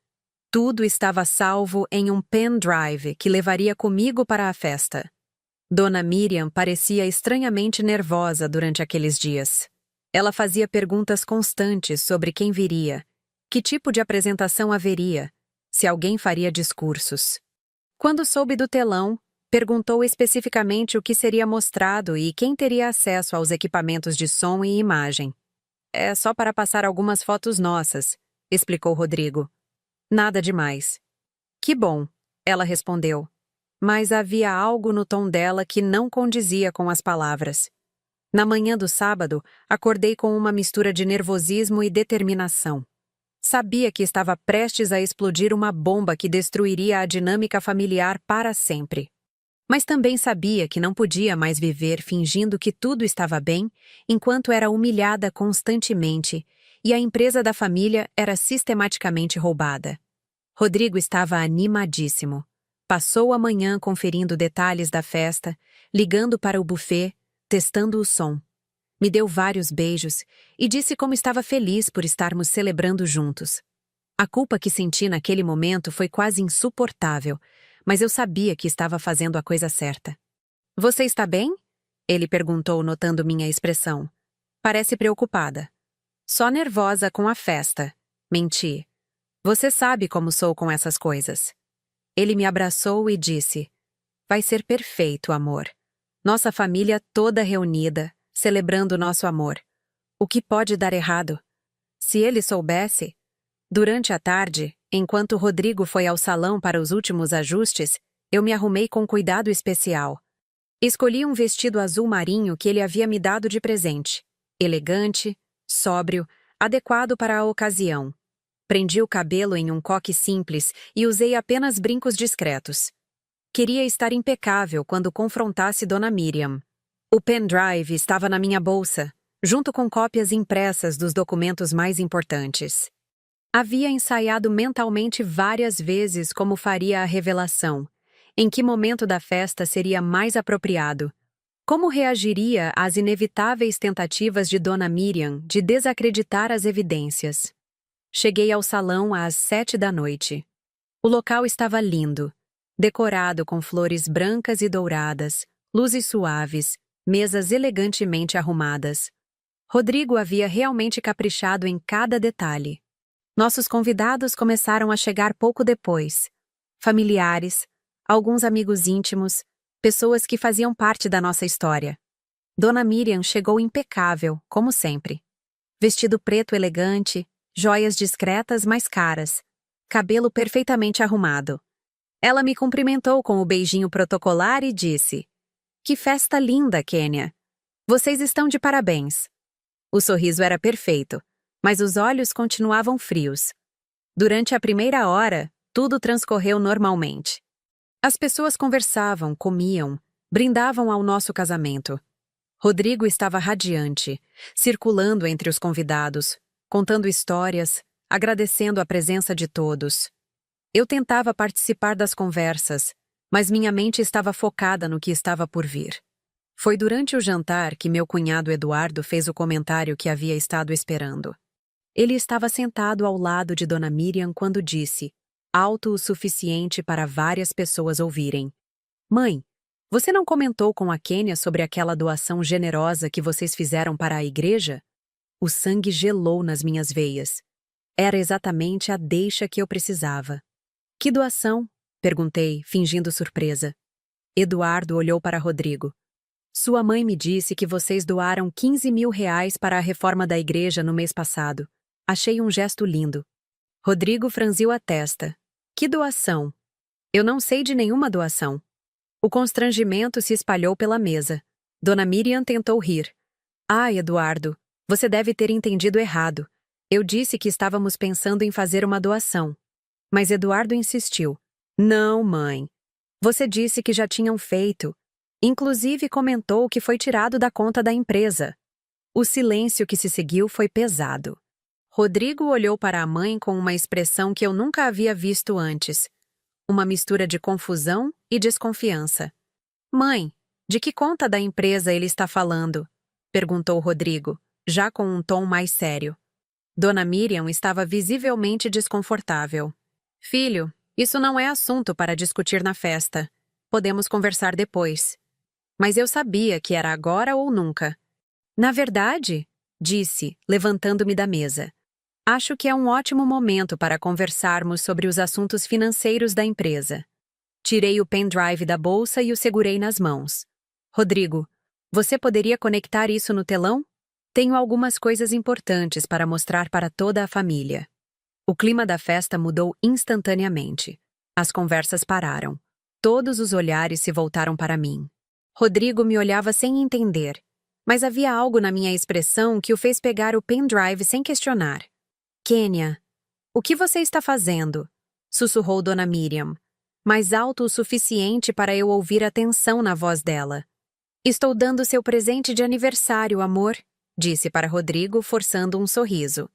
Tudo estava salvo em um pendrive que levaria comigo para a festa. Dona Miriam parecia estranhamente nervosa durante aqueles dias. Ela fazia perguntas constantes sobre quem viria, que tipo de apresentação haveria, se alguém faria discursos. Quando soube do telão, perguntou especificamente o que seria mostrado e quem teria acesso aos equipamentos de som e imagem. "É só para passar algumas fotos nossas", explicou Rodrigo. "Nada demais." "Que bom", ela respondeu. Mas havia algo no tom dela que não condizia com as palavras. Na manhã do sábado, acordei com uma mistura de nervosismo e determinação. Sabia que estava prestes a explodir uma bomba que destruiria a dinâmica familiar para sempre. Mas também sabia que não podia mais viver fingindo que tudo estava bem, enquanto era humilhada constantemente e a empresa da família era sistematicamente roubada. Rodrigo estava animadíssimo. Passou a manhã conferindo detalhes da festa, ligando para o buffet, testando o som. Me deu vários beijos e disse como estava feliz por estarmos celebrando juntos. A culpa que senti naquele momento foi quase insuportável, mas eu sabia que estava fazendo a coisa certa. "Você está bem?" ele perguntou, notando minha expressão. "Parece preocupada." "Só nervosa com a festa." Menti. "Você sabe como sou com essas coisas." Ele me abraçou e disse: "Vai ser perfeito, amor. Nossa família toda reunida, celebrando nosso amor. O que pode dar errado?" Se ele soubesse... Durante a tarde, enquanto Rodrigo foi ao salão para os últimos ajustes, eu me arrumei com cuidado especial. Escolhi um vestido azul marinho que ele havia me dado de presente. Elegante, sóbrio, adequado para a ocasião. Prendi o cabelo em um coque simples e usei apenas brincos discretos. Queria estar impecável quando confrontasse Dona Miriam. O pendrive estava na minha bolsa, junto com cópias impressas dos documentos mais importantes. Havia ensaiado mentalmente várias vezes como faria a revelação, em que momento da festa seria mais apropriado, como reagiria às inevitáveis tentativas de Dona Miriam de desacreditar as evidências. Cheguei ao salão às 7 da noite. O local estava lindo, decorado com flores brancas e douradas, luzes suaves, mesas elegantemente arrumadas. Rodrigo havia realmente caprichado em cada detalhe. Nossos convidados começaram a chegar pouco depois. Familiares, alguns amigos íntimos, pessoas que faziam parte da nossa história. Dona Miriam chegou impecável, como sempre. Vestido preto elegante, joias discretas mas caras, cabelo perfeitamente arrumado. Ela me cumprimentou com o beijinho protocolar e disse: "Que festa linda, Kênia! Vocês estão de parabéns." O sorriso era perfeito, mas os olhos continuavam frios. Durante a primeira hora, tudo transcorreu normalmente. As pessoas conversavam, comiam, brindavam ao nosso casamento. Rodrigo estava radiante, circulando entre os convidados, contando histórias, agradecendo a presença de todos. Eu tentava participar das conversas, mas minha mente estava focada no que estava por vir. Foi durante o jantar que meu cunhado Eduardo fez o comentário que havia estado esperando. Ele estava sentado ao lado de Dona Miriam quando disse, alto o suficiente para várias pessoas ouvirem: "Mãe, você não comentou com a Kênia sobre aquela doação generosa que vocês fizeram para a igreja?" O sangue gelou nas minhas veias. Era exatamente a deixa que eu precisava. "Que doação?" perguntei, fingindo surpresa. Eduardo olhou para Rodrigo. "Sua mãe me disse que vocês doaram R$ 15.000 para a reforma da igreja no mês passado. Achei um gesto lindo." Rodrigo franziu a testa. "Que doação? Eu não sei de nenhuma doação." O constrangimento se espalhou pela mesa. Dona Miriam tentou rir. "Ah, Eduardo, você deve ter entendido errado. Eu disse que estávamos pensando em fazer uma doação." Mas Eduardo insistiu. "Não, mãe. Você disse que já tinham feito. Inclusive comentou que foi tirado da conta da empresa." O silêncio que se seguiu foi pesado. Rodrigo olhou para a mãe com uma expressão que eu nunca havia visto antes. Uma mistura de confusão e desconfiança. "Mãe, de que conta da empresa ele está falando?" perguntou Rodrigo, já com um tom mais sério. Dona Miriam estava visivelmente desconfortável. "Filho, isso não é assunto para discutir na festa. Podemos conversar depois." Mas eu sabia que era agora ou nunca. "Na verdade," disse, levantando-me da mesa, "acho que é um ótimo momento para conversarmos sobre os assuntos financeiros da empresa." Tirei o pendrive da bolsa e o segurei nas mãos. "Rodrigo, você poderia conectar isso no telão? Tenho algumas coisas importantes para mostrar para toda a família." O clima da festa mudou instantaneamente. As conversas pararam. Todos os olhares se voltaram para mim. Rodrigo me olhava sem entender, mas havia algo na minha expressão que o fez pegar o pendrive sem questionar. "Kênia, o que você está fazendo?" sussurrou Dona Miriam, mais alto o suficiente para eu ouvir a tensão na voz dela. "Estou dando seu presente de aniversário, amor", disse para Rodrigo, forçando um sorriso.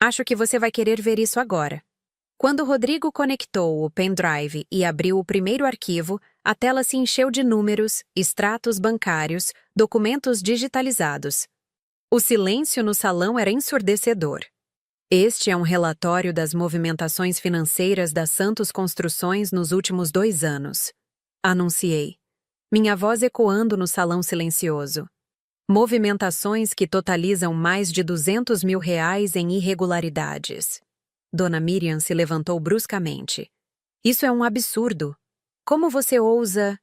"Acho que você vai querer ver isso agora." Quando Rodrigo conectou o pendrive e abriu o primeiro arquivo, a tela se encheu de números, extratos bancários, documentos digitalizados. O silêncio no salão era ensurdecedor. "Este é um relatório das movimentações financeiras da Santos Construções nos últimos 2 anos", anunciei, minha voz ecoando no salão silencioso. "Movimentações que totalizam mais de R$ 200.000 em irregularidades." Dona Miriam se levantou bruscamente. "Isso é um absurdo. Como você ousa...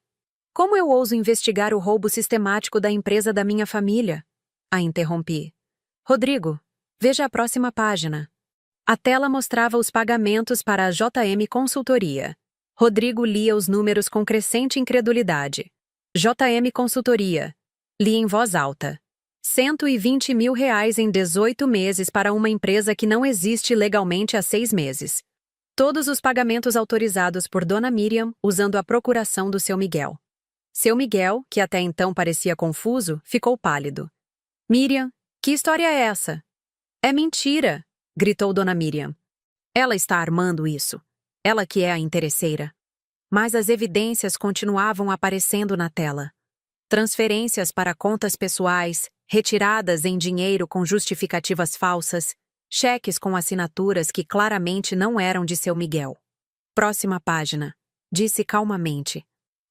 Como eu ouso investigar o roubo sistemático da empresa da minha família?" A interrompi. "Rodrigo, veja a próxima página." A tela mostrava os pagamentos para a JM Consultoria. Rodrigo lia os números com crescente incredulidade. "JM Consultoria." Li em voz alta. R$ 120.000 em 18 meses para uma empresa que não existe legalmente há 6 meses. Todos os pagamentos autorizados por Dona Miriam usando a procuração do seu Miguel. Seu Miguel, que até então parecia confuso, ficou pálido. "Miriam, que história é essa?" "É mentira!" gritou Dona Miriam. "Ela está armando isso. Ela que é a interesseira." Mas as evidências continuavam aparecendo na tela. Transferências para contas pessoais, retiradas em dinheiro com justificativas falsas, cheques com assinaturas que claramente não eram de seu Miguel. "Próxima página", disse calmamente.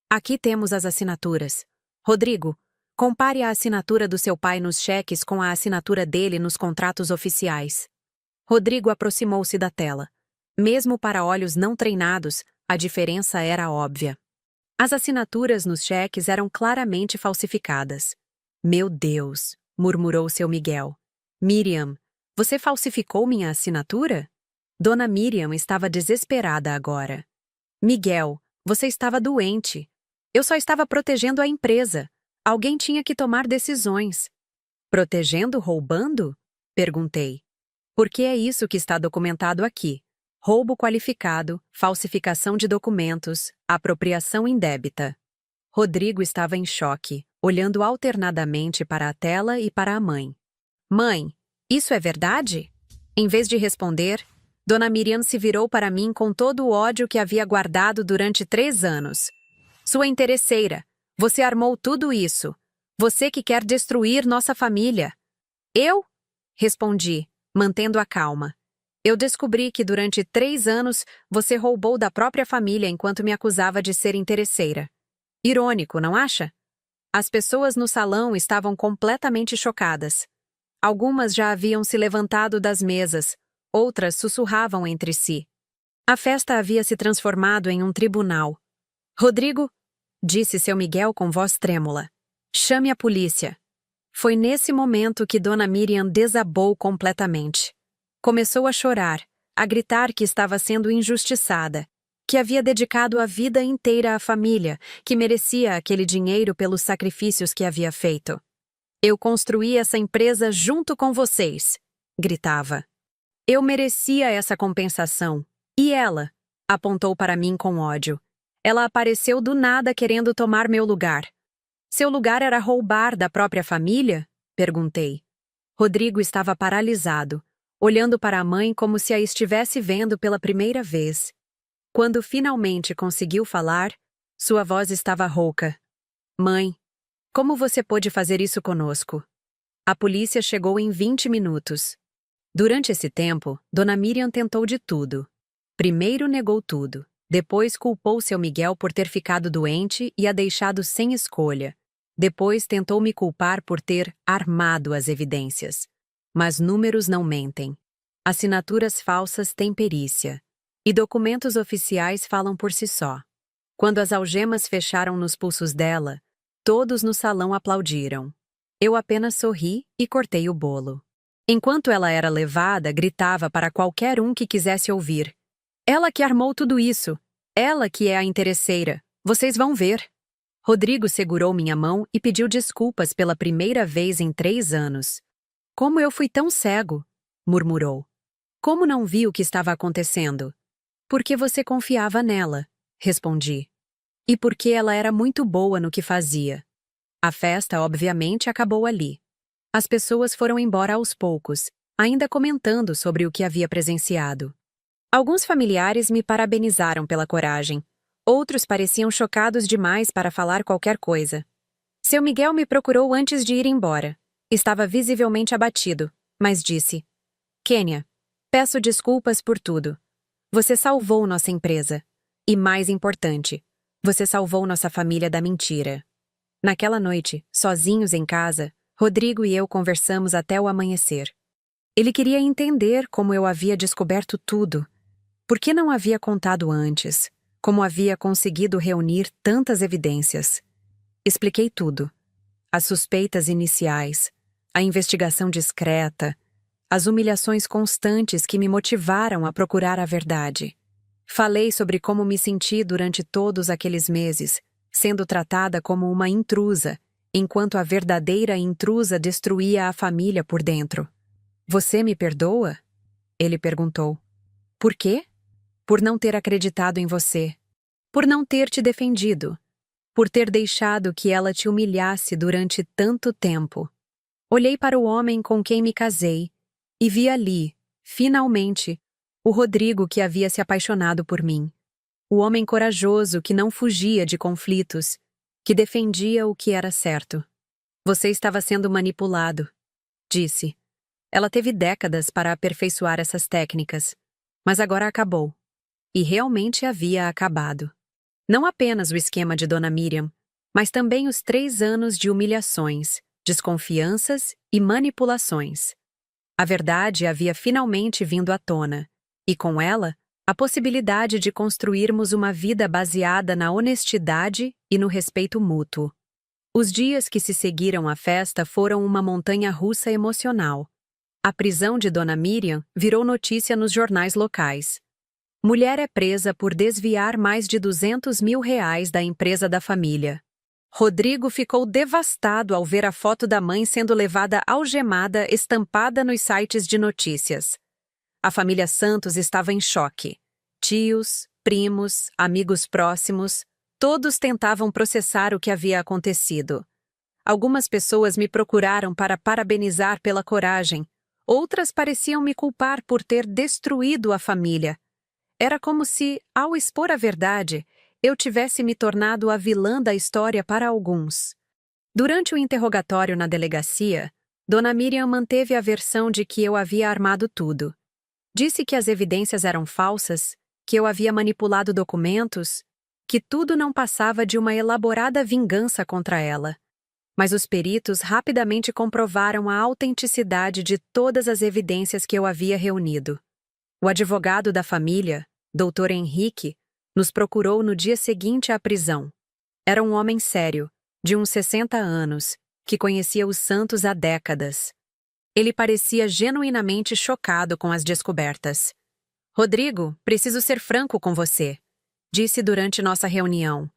"Aqui temos as assinaturas. Rodrigo, compare a assinatura do seu pai nos cheques com a assinatura dele nos contratos oficiais." Rodrigo aproximou-se da tela. Mesmo para olhos não treinados, a diferença era óbvia. As assinaturas nos cheques eram claramente falsificadas. Meu Deus, murmurou seu Miguel. Miriam, você falsificou minha assinatura? Dona Miriam estava desesperada agora. Miguel, você estava doente. Eu só estava protegendo a empresa. Alguém tinha que tomar decisões. Protegendo roubando? Perguntei. Porque é isso que está documentado aqui. Roubo qualificado, falsificação de documentos, apropriação indébita. Rodrigo estava em choque, olhando alternadamente para a tela e para a mãe. Mãe, isso é verdade? Em vez de responder, Dona Miriam se virou para mim com todo o ódio que havia guardado durante 3 anos. Sua interesseira, você armou tudo isso. Você que quer destruir nossa família. Eu? Respondi, mantendo a calma. Eu descobri que durante 3 anos você roubou da própria família enquanto me acusava de ser interesseira. Irônico, não acha? As pessoas no salão estavam completamente chocadas. Algumas já haviam se levantado das mesas, outras sussurravam entre si. A festa havia se transformado em um tribunal. Rodrigo, disse seu Miguel com voz trêmula, chame a polícia. Foi nesse momento que Dona Miriam desabou completamente. Começou a chorar, a gritar que estava sendo injustiçada, que havia dedicado a vida inteira à família, que merecia aquele dinheiro pelos sacrifícios que havia feito. Eu construí essa empresa junto com vocês, gritava. Eu merecia essa compensação. E ela? Apontou para mim com ódio. Ela apareceu do nada querendo tomar meu lugar. Seu lugar era roubar da própria família? Perguntei. Rodrigo estava paralisado, olhando para a mãe como se a estivesse vendo pela primeira vez. Quando finalmente conseguiu falar, sua voz estava rouca. Mãe, como você pôde fazer isso conosco? A polícia chegou em 20 minutos. Durante esse tempo, Dona Miriam tentou de tudo. Primeiro negou tudo, depois culpou seu Miguel por ter ficado doente e a deixado sem escolha. Depois tentou me culpar por ter armado as evidências. Mas números não mentem. Assinaturas falsas têm perícia. E documentos oficiais falam por si só. Quando as algemas fecharam nos pulsos dela, todos no salão aplaudiram. Eu apenas sorri e cortei o bolo. Enquanto ela era levada, gritava para qualquer um que quisesse ouvir. Ela que armou tudo isso. Ela que é a interesseira. Vocês vão ver. Rodrigo segurou minha mão e pediu desculpas pela primeira vez em 3 anos. Como eu fui tão cego? Murmurou. Como não vi o que estava acontecendo? Porque você confiava nela, respondi. E porque ela era muito boa no que fazia. A festa, obviamente, acabou ali. As pessoas foram embora aos poucos, ainda comentando sobre o que havia presenciado. Alguns familiares me parabenizaram pela coragem. Outros pareciam chocados demais para falar qualquer coisa. Seu Miguel me procurou antes de ir embora. Estava visivelmente abatido, mas disse: Kênia, peço desculpas por tudo. Você salvou nossa empresa. E mais importante, você salvou nossa família da mentira. Naquela noite, sozinhos em casa, Rodrigo e eu conversamos até o amanhecer. Ele queria entender como eu havia descoberto tudo. Por que não havia contado antes? Como havia conseguido reunir tantas evidências? Expliquei tudo. As suspeitas iniciais, a investigação discreta, as humilhações constantes que me motivaram a procurar a verdade. Falei sobre como me senti durante todos aqueles meses, sendo tratada como uma intrusa, enquanto a verdadeira intrusa destruía a família por dentro. Você me perdoa? Ele perguntou. Por quê? Por não ter acreditado em você. Por não ter te defendido. Por ter deixado que ela te humilhasse durante tanto tempo. Olhei para o homem com quem me casei e vi ali, finalmente, o Rodrigo que havia se apaixonado por mim. O homem corajoso que não fugia de conflitos, que defendia o que era certo. Você estava sendo manipulado, disse. Ela teve décadas para aperfeiçoar essas técnicas, mas agora acabou. E realmente havia acabado. Não apenas o esquema de Dona Miriam, mas também os 3 anos de humilhações, desconfianças e manipulações. A verdade havia finalmente vindo à tona, e com ela, a possibilidade de construirmos uma vida baseada na honestidade e no respeito mútuo. Os dias que se seguiram à festa foram uma montanha-russa emocional. A prisão de Dona Miriam virou notícia nos jornais locais. Mulher é presa por desviar mais de R$ 200 mil da empresa da família. Rodrigo ficou devastado ao ver a foto da mãe sendo levada algemada estampada nos sites de notícias. A família Santos estava em choque. Tios, primos, amigos próximos, todos tentavam processar o que havia acontecido. Algumas pessoas me procuraram para parabenizar pela coragem, outras pareciam me culpar por ter destruído a família. Era como se, ao expor a verdade, eu tivesse me tornado a vilã da história para alguns. Durante o interrogatório na delegacia, Dona Miriam manteve a versão de que eu havia armado tudo. Disse que as evidências eram falsas, que eu havia manipulado documentos, que tudo não passava de uma elaborada vingança contra ela. Mas os peritos rapidamente comprovaram a autenticidade de todas as evidências que eu havia reunido. O advogado da família, Dr. Henrique, nos procurou no dia seguinte à prisão. Era um homem sério, de uns 60 anos, que conhecia os Santos há décadas. Ele parecia genuinamente chocado com as descobertas. Rodrigo, preciso ser franco com você, disse durante nossa reunião.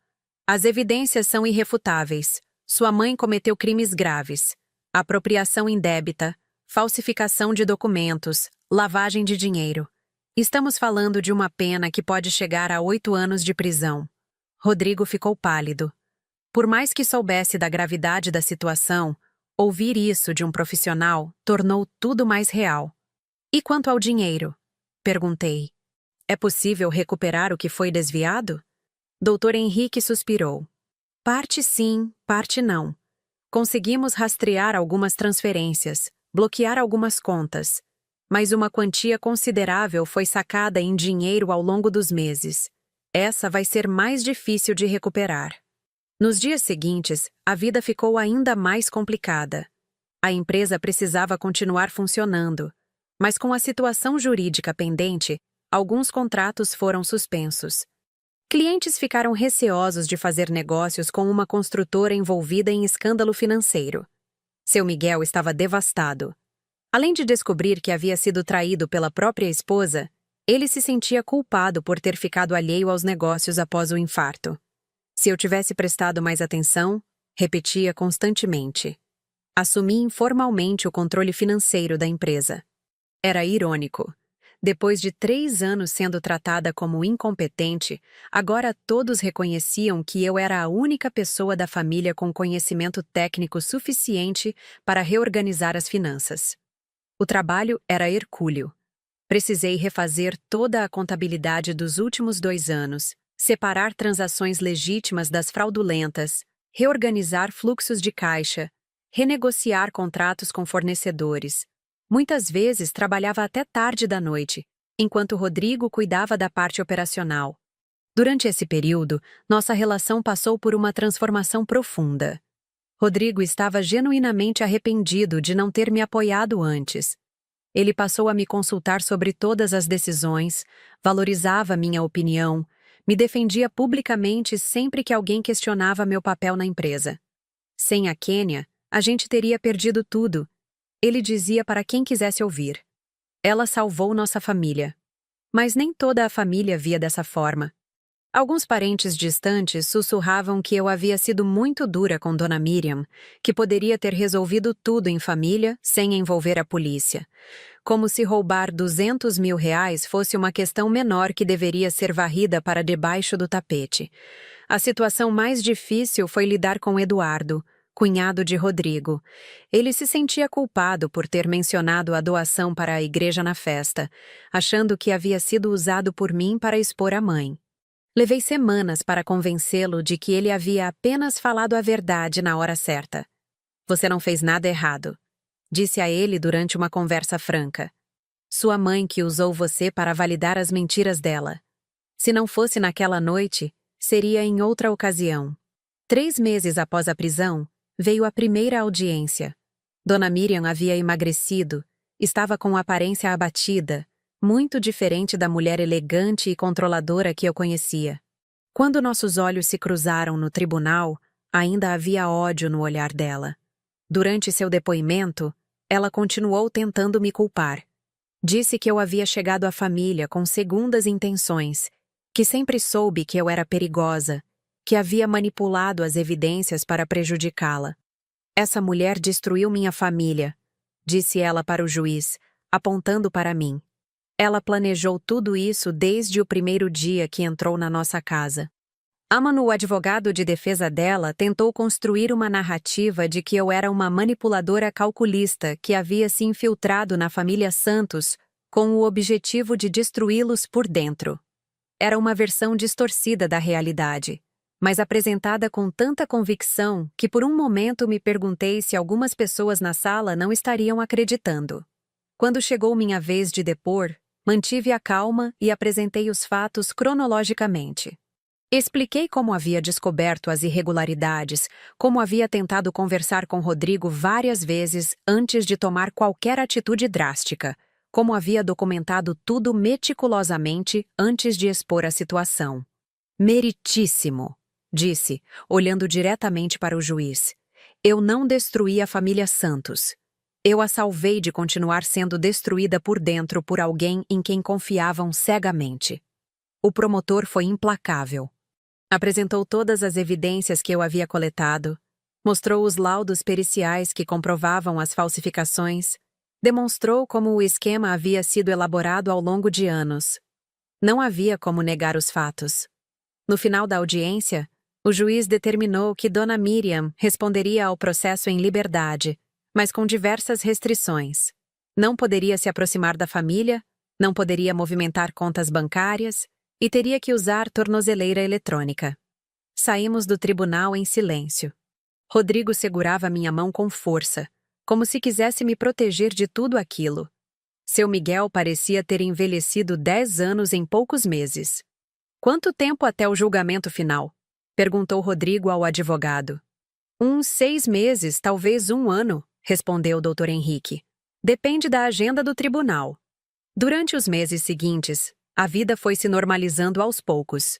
As evidências são irrefutáveis. Sua mãe cometeu crimes graves: apropriação indébita, falsificação de documentos, lavagem de dinheiro. Estamos falando de uma pena que pode chegar a 8 anos de prisão. Rodrigo ficou pálido. Por mais que soubesse da gravidade da situação, ouvir isso de um profissional tornou tudo mais real. E quanto ao dinheiro? Perguntei. É possível recuperar o que foi desviado? Dr. Henrique suspirou. Parte sim, parte não. Conseguimos rastrear algumas transferências, bloquear algumas contas, mas uma quantia considerável foi sacada em dinheiro ao longo dos meses. Essa vai ser mais difícil de recuperar. Nos dias seguintes, a vida ficou ainda mais complicada. A empresa precisava continuar funcionando, mas com a situação jurídica pendente, alguns contratos foram suspensos. Clientes ficaram receosos de fazer negócios com uma construtora envolvida em escândalo financeiro. Seu Miguel estava devastado. Além de descobrir que havia sido traído pela própria esposa, ele se sentia culpado por ter ficado alheio aos negócios após o infarto. Se eu tivesse prestado mais atenção, repetia constantemente. Assumi informalmente o controle financeiro da empresa. Era irônico. Depois de 3 anos sendo tratada como incompetente, agora todos reconheciam que eu era a única pessoa da família com conhecimento técnico suficiente para reorganizar as finanças. O trabalho era hercúleo. Precisei refazer toda a contabilidade dos últimos 2 anos, separar transações legítimas das fraudulentas, reorganizar fluxos de caixa, renegociar contratos com fornecedores. Muitas vezes trabalhava até tarde da noite, enquanto Rodrigo cuidava da parte operacional. Durante esse período, nossa relação passou por uma transformação profunda. Rodrigo estava genuinamente arrependido de não ter me apoiado antes. Ele passou a me consultar sobre todas as decisões, valorizava minha opinião, me defendia publicamente sempre que alguém questionava meu papel na empresa. Sem a Kênia, a gente teria perdido tudo. Ele dizia para quem quisesse ouvir. Ela salvou nossa família. Mas nem toda a família via dessa forma. Alguns parentes distantes sussurravam que eu havia sido muito dura com Dona Miriam, que poderia ter resolvido tudo em família sem envolver a polícia. Como se roubar R$ 200 mil fosse uma questão menor que deveria ser varrida para debaixo do tapete. A situação mais difícil foi lidar com Eduardo, cunhado de Rodrigo. Ele se sentia culpado por ter mencionado a doação para a igreja na festa, achando que havia sido usado por mim para expor a mãe. Levei semanas para convencê-lo de que ele havia apenas falado a verdade na hora certa. Você não fez nada errado, disse a ele durante uma conversa franca. Sua mãe que usou você para validar as mentiras dela. Se não fosse naquela noite, seria em outra ocasião. 3 meses após a prisão, veio a primeira audiência. Dona Miriam havia emagrecido, estava com aparência abatida, muito diferente da mulher elegante e controladora que eu conhecia. Quando nossos olhos se cruzaram no tribunal, ainda havia ódio no olhar dela. Durante seu depoimento, ela continuou tentando me culpar. Disse que eu havia chegado à família com segundas intenções, que sempre soube que eu era perigosa, que havia manipulado as evidências para prejudicá-la. Essa mulher destruiu minha família, disse ela para o juiz, apontando para mim. Ela planejou tudo isso desde o primeiro dia que entrou na nossa casa. Amano, o advogado de defesa dela, tentou construir uma narrativa de que eu era uma manipuladora calculista que havia se infiltrado na família Santos com o objetivo de destruí-los por dentro. Era uma versão distorcida da realidade, mas apresentada com tanta convicção que por um momento me perguntei se algumas pessoas na sala não estariam acreditando. Quando chegou minha vez de depor, mantive a calma e apresentei os fatos cronologicamente. Expliquei como havia descoberto as irregularidades, como havia tentado conversar com Rodrigo várias vezes antes de tomar qualquer atitude drástica, como havia documentado tudo meticulosamente antes de expor a situação. Meritíssimo, disse, olhando diretamente para o juiz. Eu não destruí a família Santos. Eu a salvei de continuar sendo destruída por dentro por alguém em quem confiavam cegamente. O promotor foi implacável. Apresentou todas as evidências que eu havia coletado, mostrou os laudos periciais que comprovavam as falsificações, demonstrou como o esquema havia sido elaborado ao longo de anos. Não havia como negar os fatos. No final da audiência, o juiz determinou que Dona Miriam responderia ao processo em liberdade, mas com diversas restrições. Não poderia se aproximar da família, não poderia movimentar contas bancárias e teria que usar tornozeleira eletrônica. Saímos do tribunal em silêncio. Rodrigo segurava minha mão com força, como se quisesse me proteger de tudo aquilo. Seu Miguel parecia ter envelhecido 10 anos em poucos meses. Quanto tempo até o julgamento final? Perguntou Rodrigo ao advogado. 6 meses, talvez 1 ano, respondeu o Dr. Henrique. Depende da agenda do tribunal. Durante os meses seguintes, a vida foi se normalizando aos poucos.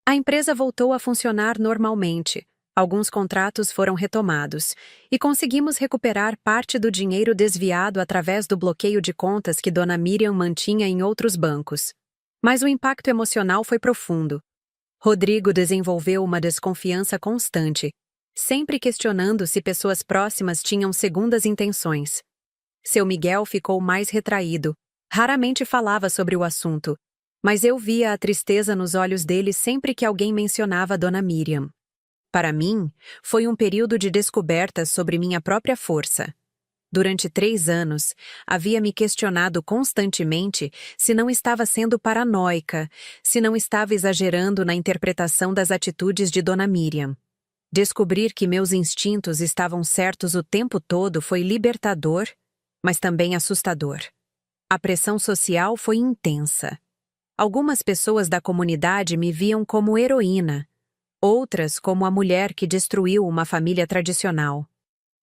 A empresa voltou a funcionar normalmente, alguns contratos foram retomados, e conseguimos recuperar parte do dinheiro desviado através do bloqueio de contas que Dona Miriam mantinha em outros bancos. Mas o impacto emocional foi profundo. Rodrigo desenvolveu uma desconfiança constante, sempre questionando se pessoas próximas tinham segundas intenções. Seu Miguel ficou mais retraído, raramente falava sobre o assunto, mas eu via a tristeza nos olhos dele sempre que alguém mencionava Dona Miriam. Para mim, foi um período de descoberta sobre minha própria força. Durante 3 anos, havia me questionado constantemente se não estava sendo paranoica, se não estava exagerando na interpretação das atitudes de Dona Miriam. Descobrir que meus instintos estavam certos o tempo todo foi libertador, mas também assustador. A pressão social foi intensa. Algumas pessoas da comunidade me viam como heroína, outras como a mulher que destruiu uma família tradicional.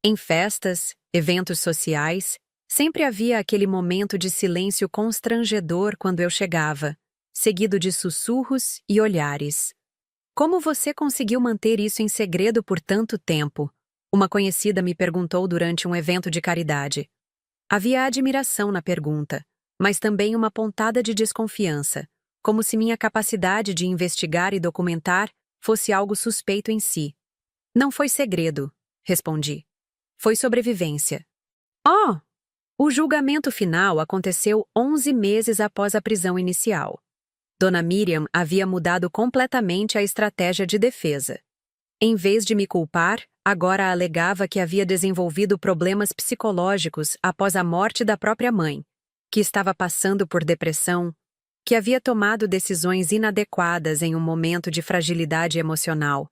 Em festas, eventos sociais, sempre havia aquele momento de silêncio constrangedor quando eu chegava, seguido de sussurros e olhares. Como você conseguiu manter isso em segredo por tanto tempo? Uma conhecida me perguntou durante um evento de caridade. Havia admiração na pergunta, mas também uma pontada de desconfiança, como se minha capacidade de investigar e documentar fosse algo suspeito em si. Não foi segredo, respondi. Foi sobrevivência. Oh! O julgamento final aconteceu 11 meses após a prisão inicial. Dona Miriam havia mudado completamente a estratégia de defesa. Em vez de me culpar, agora alegava que havia desenvolvido problemas psicológicos após a morte da própria mãe, que estava passando por depressão, que havia tomado decisões inadequadas em um momento de fragilidade emocional.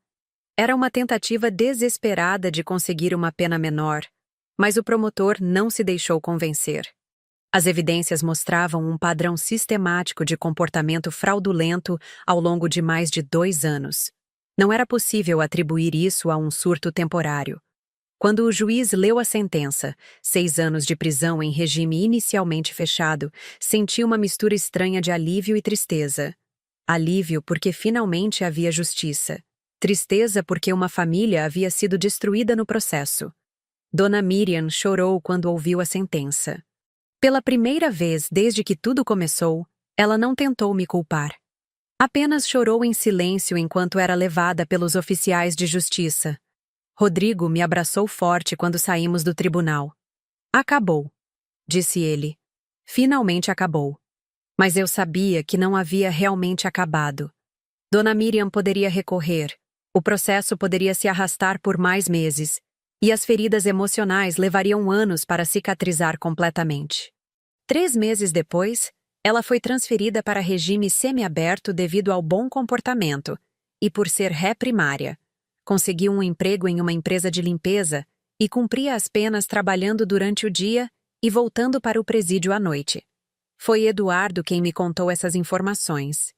Era uma tentativa desesperada de conseguir uma pena menor, mas o promotor não se deixou convencer. As evidências mostravam um padrão sistemático de comportamento fraudulento ao longo de mais de 2 anos. Não era possível atribuir isso a um surto temporário. Quando o juiz leu a sentença, 6 anos de prisão em regime inicialmente fechado, senti uma mistura estranha de alívio e tristeza. Alívio porque finalmente havia justiça. Tristeza porque uma família havia sido destruída no processo. Dona Miriam chorou quando ouviu a sentença. Pela primeira vez desde que tudo começou, ela não tentou me culpar. Apenas chorou em silêncio enquanto era levada pelos oficiais de justiça. Rodrigo me abraçou forte quando saímos do tribunal. Acabou, disse ele. Finalmente acabou. Mas eu sabia que não havia realmente acabado. Dona Miriam poderia recorrer, o processo poderia se arrastar por mais meses, e as feridas emocionais levariam anos para cicatrizar completamente. 3 meses depois, ela foi transferida para regime semiaberto devido ao bom comportamento e por ser ré primária. Conseguiu um emprego em uma empresa de limpeza e cumpria as penas trabalhando durante o dia e voltando para o presídio à noite. Foi Eduardo quem me contou essas informações.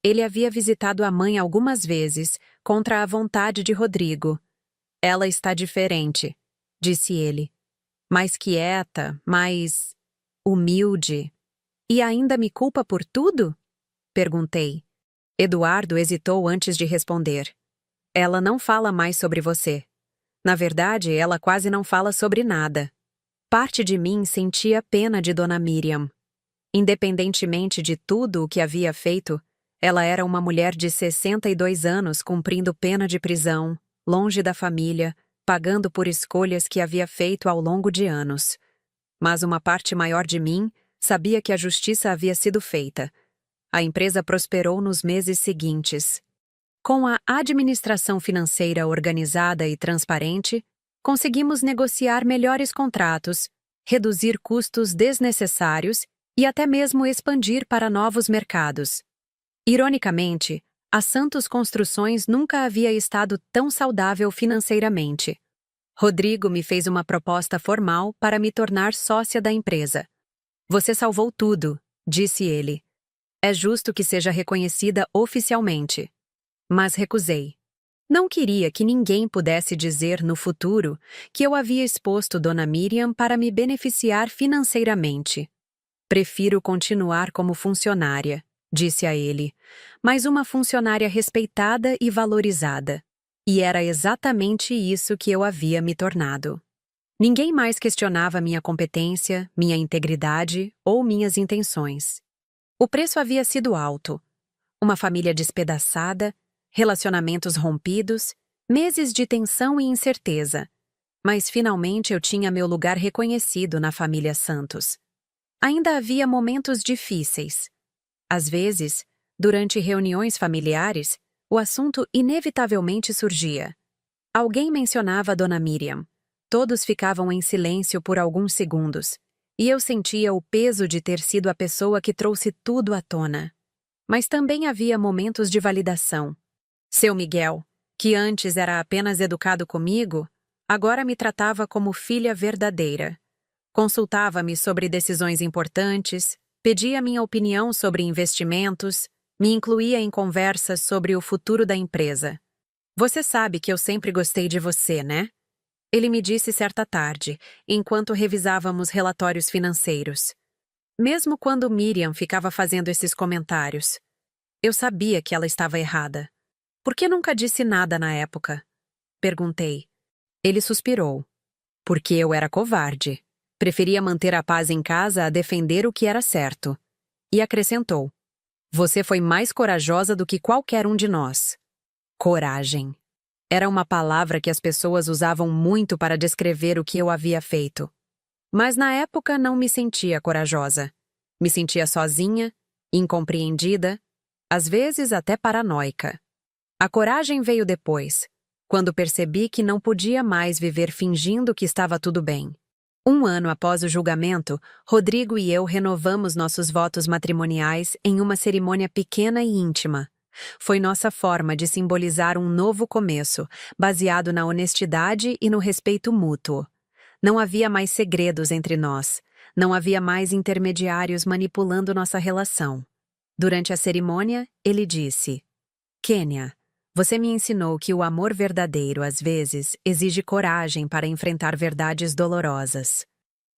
Ele havia visitado a mãe algumas vezes, contra a vontade de Rodrigo. Ela está diferente, disse ele. Mais quieta, mais humilde. E ainda me culpa por tudo? Perguntei. Eduardo hesitou antes de responder. Ela não fala mais sobre você. Na verdade, ela quase não fala sobre nada. Parte de mim sentia pena de Dona Miriam. Independentemente de tudo o que havia feito, ela era uma mulher de 62 anos cumprindo pena de prisão, longe da família, pagando por escolhas que havia feito ao longo de anos. Mas uma parte maior de mim sabia que a justiça havia sido feita. A empresa prosperou nos meses seguintes. Com a administração financeira organizada e transparente, conseguimos negociar melhores contratos, reduzir custos desnecessários e até mesmo expandir para novos mercados. Ironicamente, a Santos Construções nunca havia estado tão saudável financeiramente. Rodrigo me fez uma proposta formal para me tornar sócia da empresa. Você salvou tudo, disse ele. É justo que seja reconhecida oficialmente. Mas recusei. Não queria que ninguém pudesse dizer no futuro que eu havia exposto Dona Miriam para me beneficiar financeiramente. Prefiro continuar como funcionária, disse a ele, mas uma funcionária respeitada e valorizada. E era exatamente isso que eu havia me tornado. Ninguém mais questionava minha competência, minha integridade ou minhas intenções. O preço havia sido alto. Uma família despedaçada, relacionamentos rompidos, meses de tensão e incerteza. Mas finalmente eu tinha meu lugar reconhecido na família Santos. Ainda havia momentos difíceis. Às vezes, durante reuniões familiares, o assunto inevitavelmente surgia. Alguém mencionava Dona Miriam. Todos ficavam em silêncio por alguns segundos, e eu sentia o peso de ter sido a pessoa que trouxe tudo à tona. Mas também havia momentos de validação. Seu Miguel, que antes era apenas educado comigo, agora me tratava como filha verdadeira. Consultava-me sobre decisões importantes, pedia minha opinião sobre investimentos, me incluía em conversas sobre o futuro da empresa. Você sabe que eu sempre gostei de você, né? Ele me disse certa tarde, enquanto revisávamos relatórios financeiros. Mesmo quando Miriam ficava fazendo esses comentários, eu sabia que ela estava errada. Por que nunca disse nada na época? Perguntei. Ele suspirou. Porque eu era covarde. Preferia manter a paz em casa a defender o que era certo. E acrescentou. Você foi mais corajosa do que qualquer um de nós. Coragem. Era uma palavra que as pessoas usavam muito para descrever o que eu havia feito. Mas na época não me sentia corajosa. Me sentia sozinha, incompreendida, às vezes até paranoica. A coragem veio depois, quando percebi que não podia mais viver fingindo que estava tudo bem. 1 ano após o julgamento, Rodrigo e eu renovamos nossos votos matrimoniais em uma cerimônia pequena e íntima. Foi nossa forma de simbolizar um novo começo, baseado na honestidade e no respeito mútuo. Não havia mais segredos entre nós. Não havia mais intermediários manipulando nossa relação. Durante a cerimônia, ele disse: Kênia, Você me ensinou que o amor verdadeiro, às vezes, exige coragem para enfrentar verdades dolorosas.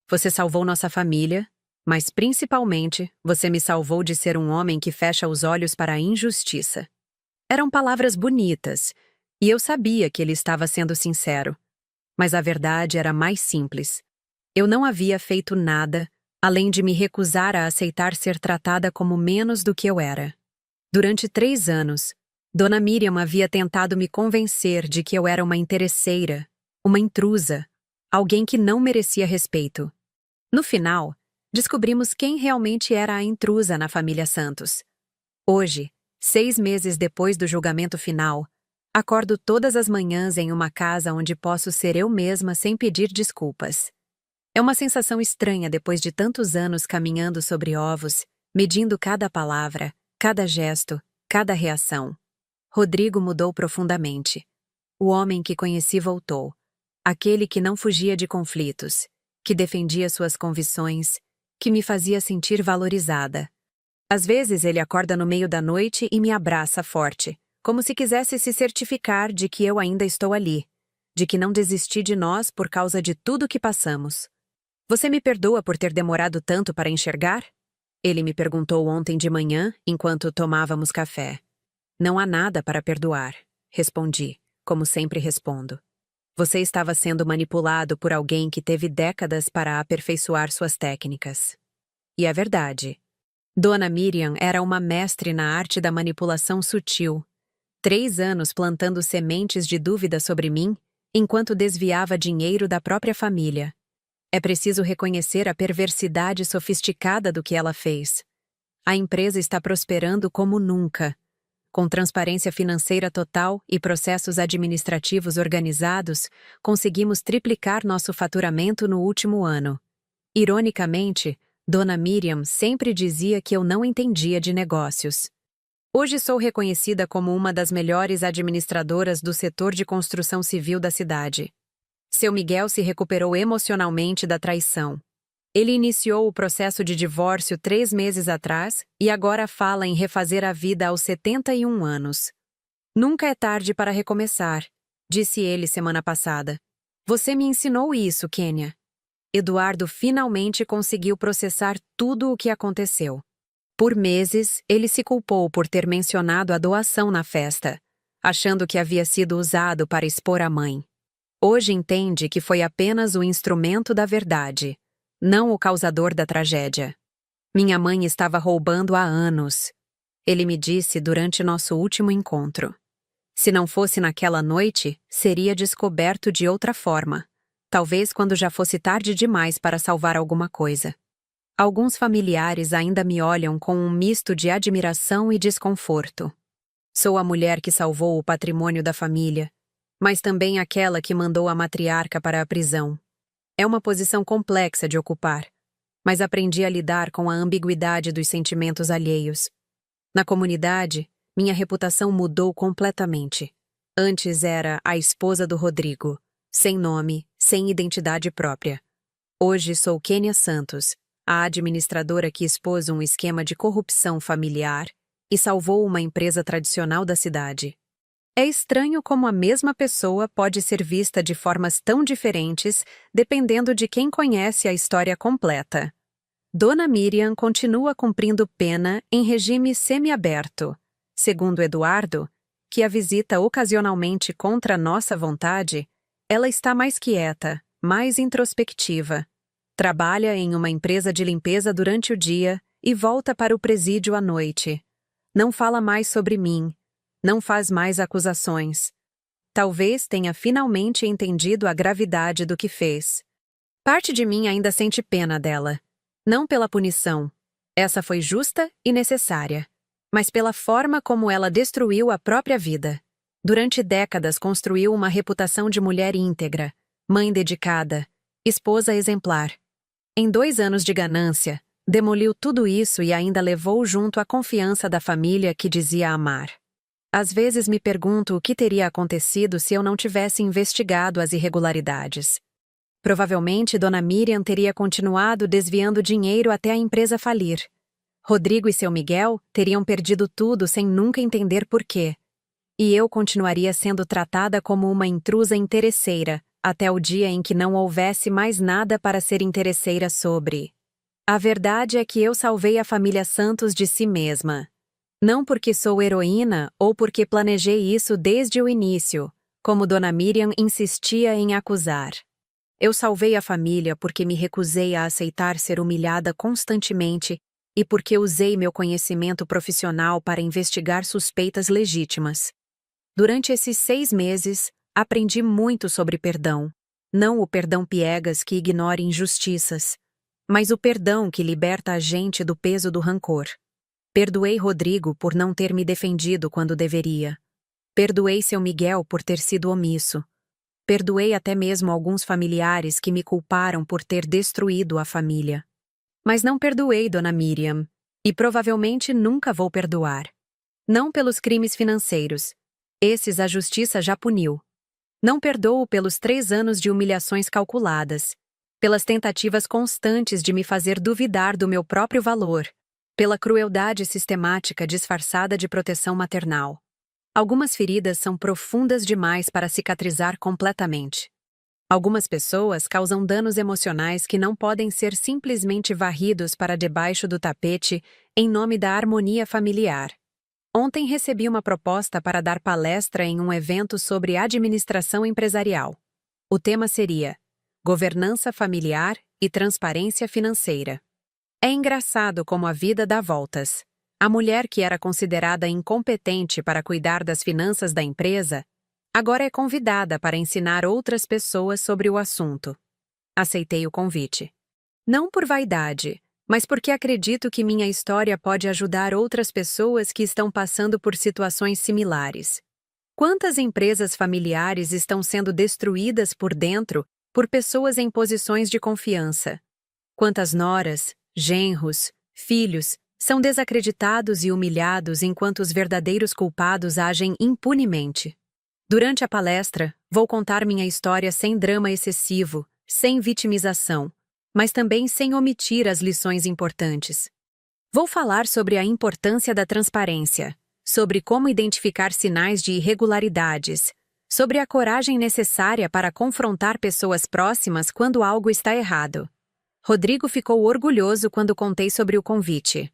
Você salvou nossa família, mas principalmente, você me salvou de ser um homem que fecha os olhos para a injustiça. Eram palavras bonitas, e eu sabia que ele estava sendo sincero. Mas a verdade era mais simples. Eu não havia feito nada, além de me recusar a aceitar ser tratada como menos do que eu era. Durante 3 anos, Dona Miriam havia tentado me convencer de que eu era uma interesseira, uma intrusa, alguém que não merecia respeito. No final, descobrimos quem realmente era a intrusa na família Santos. Hoje, 6 meses depois do julgamento final, acordo todas as manhãs em uma casa onde posso ser eu mesma sem pedir desculpas. É uma sensação estranha depois de tantos anos caminhando sobre ovos, medindo cada palavra, cada gesto, cada reação. Rodrigo mudou profundamente. O homem que conheci voltou. Aquele que não fugia de conflitos, que defendia suas convicções, que me fazia sentir valorizada. Às vezes ele acorda no meio da noite e me abraça forte, como se quisesse se certificar de que eu ainda estou ali, de que não desisti de nós por causa de tudo que passamos. Você me perdoa por ter demorado tanto para enxergar? Ele me perguntou ontem de manhã, enquanto tomávamos café. Não há nada para perdoar, respondi, como sempre respondo. Você estava sendo manipulado por alguém que teve décadas para aperfeiçoar suas técnicas. E é verdade. Dona Miriam era uma mestre na arte da manipulação sutil. 3 anos plantando sementes de dúvida sobre mim, enquanto desviava dinheiro da própria família. É preciso reconhecer a perversidade sofisticada do que ela fez. A empresa está prosperando como nunca. Com transparência financeira total e processos administrativos organizados, conseguimos triplicar nosso faturamento no último ano. Ironicamente, Dona Miriam sempre dizia que eu não entendia de negócios. Hoje sou reconhecida como uma das melhores administradoras do setor de construção civil da cidade. Seu Miguel se recuperou emocionalmente da traição. Ele iniciou o processo de divórcio 3 meses atrás e agora fala em refazer a vida aos 71 anos. Nunca é tarde para recomeçar, disse ele semana passada. Você me ensinou isso, Kênia. Eduardo finalmente conseguiu processar tudo o que aconteceu. Por meses, ele se culpou por ter mencionado a doação na festa, achando que havia sido usado para expor a mãe. Hoje entende que foi apenas o instrumento da verdade, não o causador da tragédia. Minha mãe estava roubando há anos. Ele me disse durante nosso último encontro. Se não fosse naquela noite, seria descoberto de outra forma, talvez quando já fosse tarde demais para salvar alguma coisa. Alguns familiares ainda me olham com um misto de admiração e desconforto. Sou a mulher que salvou o patrimônio da família, mas também aquela que mandou a matriarca para a prisão. É uma posição complexa de ocupar, mas aprendi a lidar com a ambiguidade dos sentimentos alheios. Na comunidade, minha reputação mudou completamente. Antes era a esposa do Rodrigo, sem nome, sem identidade própria. Hoje sou Kênia Santos, a administradora que expôs um esquema de corrupção familiar e salvou uma empresa tradicional da cidade. É estranho como a mesma pessoa pode ser vista de formas tão diferentes, dependendo de quem conhece a história completa. Dona Miriam continua cumprindo pena em regime semiaberto. Segundo Eduardo, que a visita ocasionalmente contra nossa vontade, ela está mais quieta, mais introspectiva. Trabalha em uma empresa de limpeza durante o dia e volta para o presídio à noite. Não fala mais sobre mim. Não faz mais acusações. Talvez tenha finalmente entendido a gravidade do que fez. Parte de mim ainda sente pena dela. Não pela punição. Essa foi justa e necessária. Mas pela forma como ela destruiu a própria vida. Durante décadas construiu uma reputação de mulher íntegra, mãe dedicada, esposa exemplar. Em 2 anos de ganância, demoliu tudo isso e ainda levou junto a confiança da família que dizia amar. Às vezes me pergunto o que teria acontecido se eu não tivesse investigado as irregularidades. Provavelmente Dona Miriam teria continuado desviando dinheiro até a empresa falir. Rodrigo e seu Miguel teriam perdido tudo sem nunca entender por quê. E eu continuaria sendo tratada como uma intrusa interesseira, até o dia em que não houvesse mais nada para ser interesseira sobre. A verdade é que eu salvei a família Santos de si mesma. Não porque sou heroína ou porque planejei isso desde o início, como Dona Miriam insistia em acusar. Eu salvei a família porque me recusei a aceitar ser humilhada constantemente e porque usei meu conhecimento profissional para investigar suspeitas legítimas. Durante esses 6 meses, aprendi muito sobre perdão. Não o perdão piegas que ignora injustiças, mas o perdão que liberta a gente do peso do rancor. Perdoei Rodrigo por não ter me defendido quando deveria. Perdoei seu Miguel por ter sido omisso. Perdoei até mesmo alguns familiares que me culparam por ter destruído a família. Mas não perdoei Dona Miriam, e provavelmente nunca vou perdoar. Não pelos crimes financeiros. Esses a justiça já puniu. Não perdoo pelos 3 anos de humilhações calculadas, pelas tentativas constantes de me fazer duvidar do meu próprio valor, pela crueldade sistemática disfarçada de proteção maternal. Algumas feridas são profundas demais para cicatrizar completamente. Algumas pessoas causam danos emocionais que não podem ser simplesmente varridos para debaixo do tapete em nome da harmonia familiar. Ontem recebi uma proposta para dar palestra em um evento sobre administração empresarial. O tema seria Governança familiar e transparência financeira. É engraçado como a vida dá voltas. A mulher que era considerada incompetente para cuidar das finanças da empresa, agora é convidada para ensinar outras pessoas sobre o assunto. Aceitei o convite. Não por vaidade, mas porque acredito que minha história pode ajudar outras pessoas que estão passando por situações similares. Quantas empresas familiares estão sendo destruídas por dentro por pessoas em posições de confiança? Quantas noras, genros, filhos são desacreditados e humilhados enquanto os verdadeiros culpados agem impunemente? Durante a palestra, vou contar minha história sem drama excessivo, sem vitimização, mas também sem omitir as lições importantes. Vou falar sobre a importância da transparência, sobre como identificar sinais de irregularidades, sobre a coragem necessária para confrontar pessoas próximas quando algo está errado. Rodrigo ficou orgulhoso quando contei sobre o convite.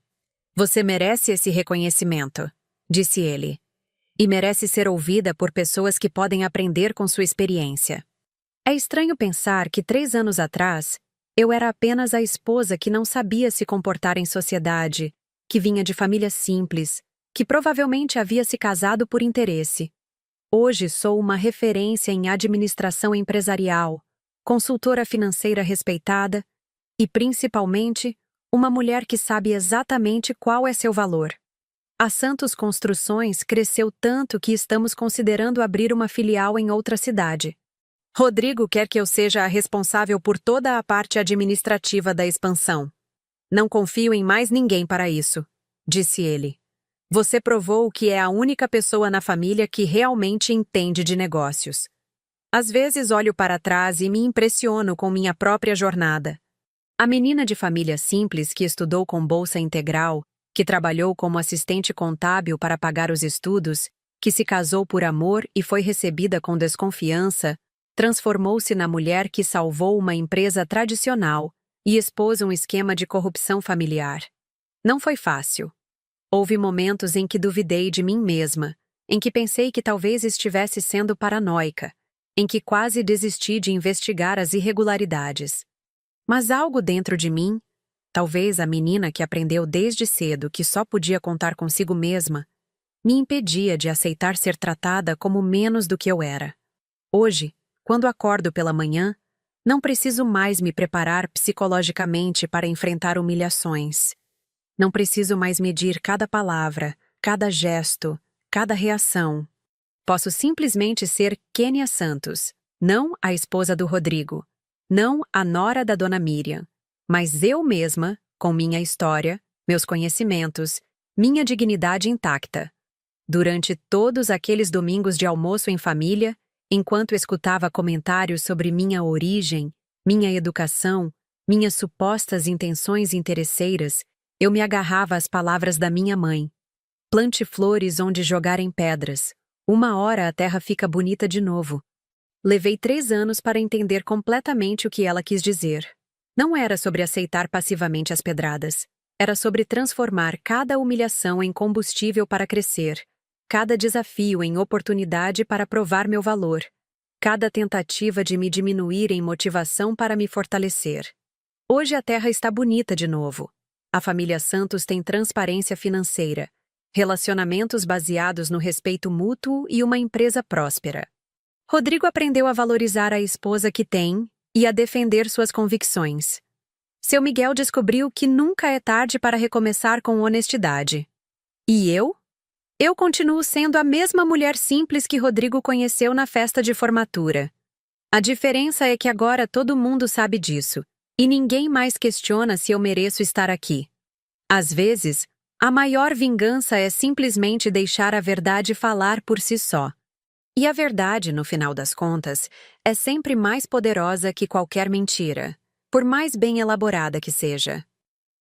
Você merece esse reconhecimento, disse ele. E merece ser ouvida por pessoas que podem aprender com sua experiência. É estranho pensar que 3 anos atrás, eu era apenas a esposa que não sabia se comportar em sociedade, que vinha de família simples, que provavelmente havia se casado por interesse. Hoje sou uma referência em administração empresarial, consultora financeira respeitada e, principalmente, uma mulher que sabe exatamente qual é seu valor. A Santos Construções cresceu tanto que estamos considerando abrir uma filial em outra cidade. Rodrigo quer que eu seja a responsável por toda a parte administrativa da expansão. Não confio em mais ninguém para isso, disse ele. Você provou que é a única pessoa na família que realmente entende de negócios. Às vezes olho para trás e me impressiono com minha própria jornada. A menina de família simples que estudou com bolsa integral, que trabalhou como assistente contábil para pagar os estudos, que se casou por amor e foi recebida com desconfiança, transformou-se na mulher que salvou uma empresa tradicional e expôs um esquema de corrupção familiar. Não foi fácil. Houve momentos em que duvidei de mim mesma, em que pensei que talvez estivesse sendo paranoica, em que quase desisti de investigar as irregularidades. Mas algo dentro de mim, talvez a menina que aprendeu desde cedo que só podia contar consigo mesma, me impedia de aceitar ser tratada como menos do que eu era. Hoje, quando acordo pela manhã, não preciso mais me preparar psicologicamente para enfrentar humilhações. Não preciso mais medir cada palavra, cada gesto, cada reação. Posso simplesmente ser Kênia Santos, não a esposa do Rodrigo, não a nora da Dona Miriam, mas eu mesma, com minha história, meus conhecimentos, minha dignidade intacta. Durante todos aqueles domingos de almoço em família, enquanto escutava comentários sobre minha origem, minha educação, minhas supostas intenções interesseiras, eu me agarrava às palavras da minha mãe. Plante flores onde jogarem pedras. Uma hora a terra fica bonita de novo. Levei 3 anos para entender completamente o que ela quis dizer. Não era sobre aceitar passivamente as pedradas. Era sobre transformar cada humilhação em combustível para crescer, cada desafio em oportunidade para provar meu valor, cada tentativa de me diminuir em motivação para me fortalecer. Hoje a terra está bonita de novo. A família Santos tem transparência financeira, relacionamentos baseados no respeito mútuo e uma empresa próspera. Rodrigo aprendeu a valorizar a esposa que tem e a defender suas convicções. Seu Miguel descobriu que nunca é tarde para recomeçar com honestidade. E eu? Eu continuo sendo a mesma mulher simples que Rodrigo conheceu na festa de formatura. A diferença é que agora todo mundo sabe disso, e ninguém mais questiona se eu mereço estar aqui. Às vezes, a maior vingança é simplesmente deixar a verdade falar por si só. E a verdade, no final das contas, é sempre mais poderosa que qualquer mentira, por mais bem elaborada que seja.